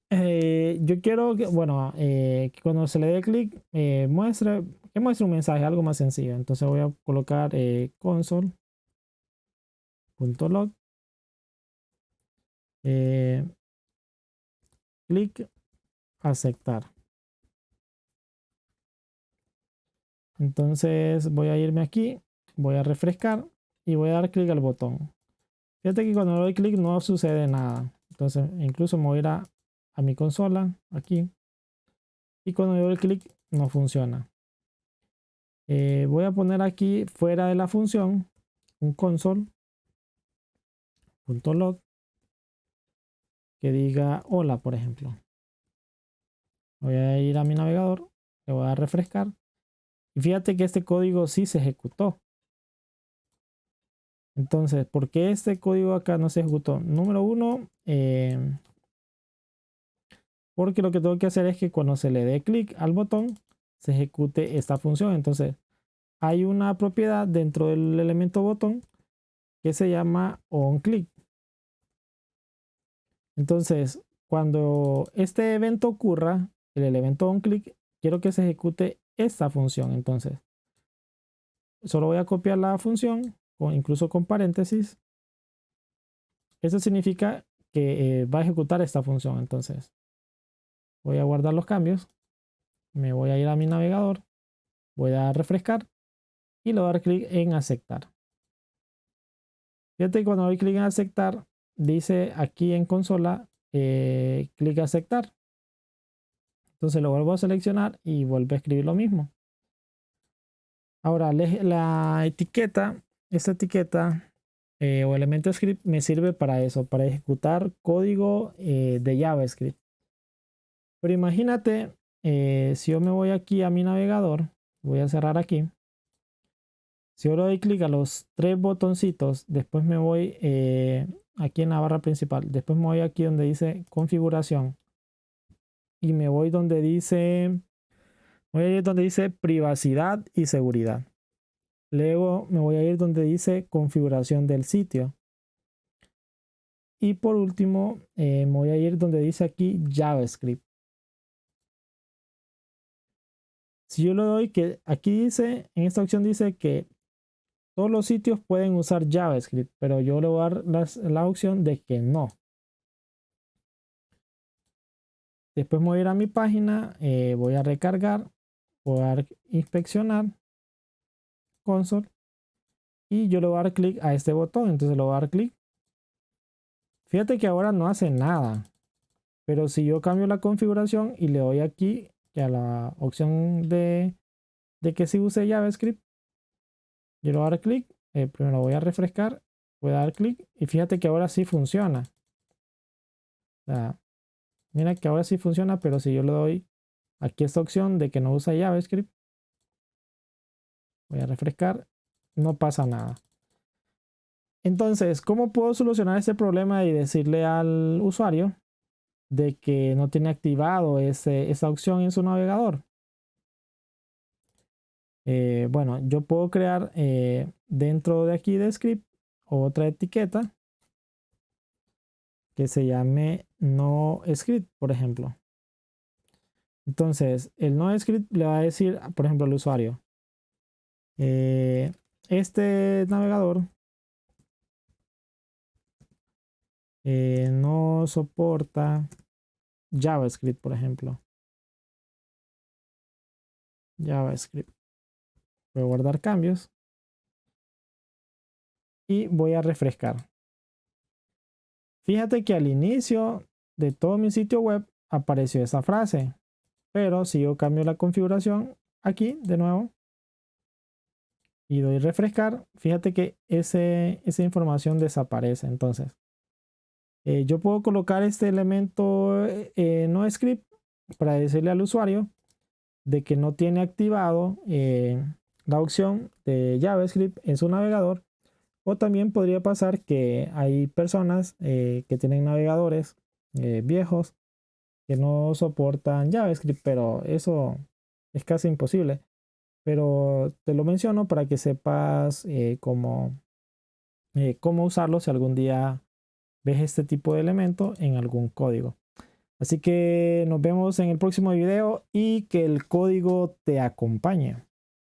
yo quiero que, bueno, que cuando se le dé clic, muestre un mensaje, algo más sencillo. Entonces voy a colocar console.log clic aceptar. Entonces voy a irme aquí, voy a refrescar y voy a dar clic al botón. Fíjate que cuando doy clic no sucede nada. Entonces incluso me voy a ir a mi consola aquí y cuando doy clic no funciona. Voy a poner aquí fuera de la función un console.log que diga hola, por ejemplo. Voy a ir a mi navegador, le voy a refrescar y fíjate que este código sí se ejecutó. Entonces, ¿por qué este código acá no se ejecutó? Número uno, porque lo que tengo que hacer es que cuando se le dé clic al botón se ejecute esta función. Entonces, hay una propiedad dentro del elemento botón que se llama onClick. Entonces, cuando este evento ocurra, el elemento onClick, quiero que se ejecute esta función. Entonces, solo voy a copiar la función, incluso con paréntesis. Eso significa que va a ejecutar esta función. Entonces, voy a guardar los cambios. Me voy a ir a mi navegador. Voy a refrescar y le voy a dar clic en aceptar. Fíjate que cuando doy clic en aceptar, dice aquí en consola, clic aceptar. Entonces lo vuelvo a seleccionar y vuelvo a escribir lo mismo. Ahora, la etiqueta, esta etiqueta o elemento script me sirve para eso, para ejecutar código de JavaScript. Pero imagínate, si yo me voy aquí a mi navegador, voy a cerrar aquí. Si yo le doy clic a los tres botoncitos, después me voy aquí en la barra principal, después me voy aquí donde dice configuración y me voy donde dice, privacidad y seguridad. Luego me voy a ir donde dice configuración del sitio. Y por último, me voy a ir donde dice aquí JavaScript. Si yo le doy que aquí dice, en esta opción dice que todos los sitios pueden usar JavaScript, pero yo le voy a dar la opción de que no. Después me voy a ir a mi página, voy a recargar, voy a dar inspeccionar console y yo le voy a dar clic a este botón. Entonces le voy a dar clic. Fíjate que ahora no hace nada, pero si yo cambio la configuración y le doy aquí a la opción de que si use JavaScript, yo le voy a dar clic. Primero voy a refrescar, voy a dar clic y fíjate que ahora sí funciona. O sea, mira que ahora sí funciona, pero si yo le doy aquí esta opción de que no usa JavaScript, voy a refrescar, no pasa nada. Entonces, ¿cómo puedo solucionar este problema y decirle al usuario de que no tiene activado esa opción en su navegador? Bueno, yo puedo crear dentro de aquí de script otra etiqueta que se llame no script, por ejemplo. Entonces, el no script le va a decir, por ejemplo, al usuario, este navegador no soporta JavaScript, por ejemplo. JavaScript. Voy a guardar cambios y voy a refrescar. Fíjate que al inicio de todo mi sitio web apareció esa frase, pero si yo cambio la configuración aquí de nuevo y doy refrescar, fíjate que esa información desaparece. Entonces, yo puedo colocar este elemento no script para decirle al usuario de que no tiene activado la opción de JavaScript en su navegador. O también podría pasar que hay personas que tienen navegadores viejos que no soportan JavaScript, pero eso es casi imposible. Pero te lo menciono para que sepas cómo usarlo si algún día ves este tipo de elemento en algún código. Así que nos vemos en el próximo video y que el código te acompañe.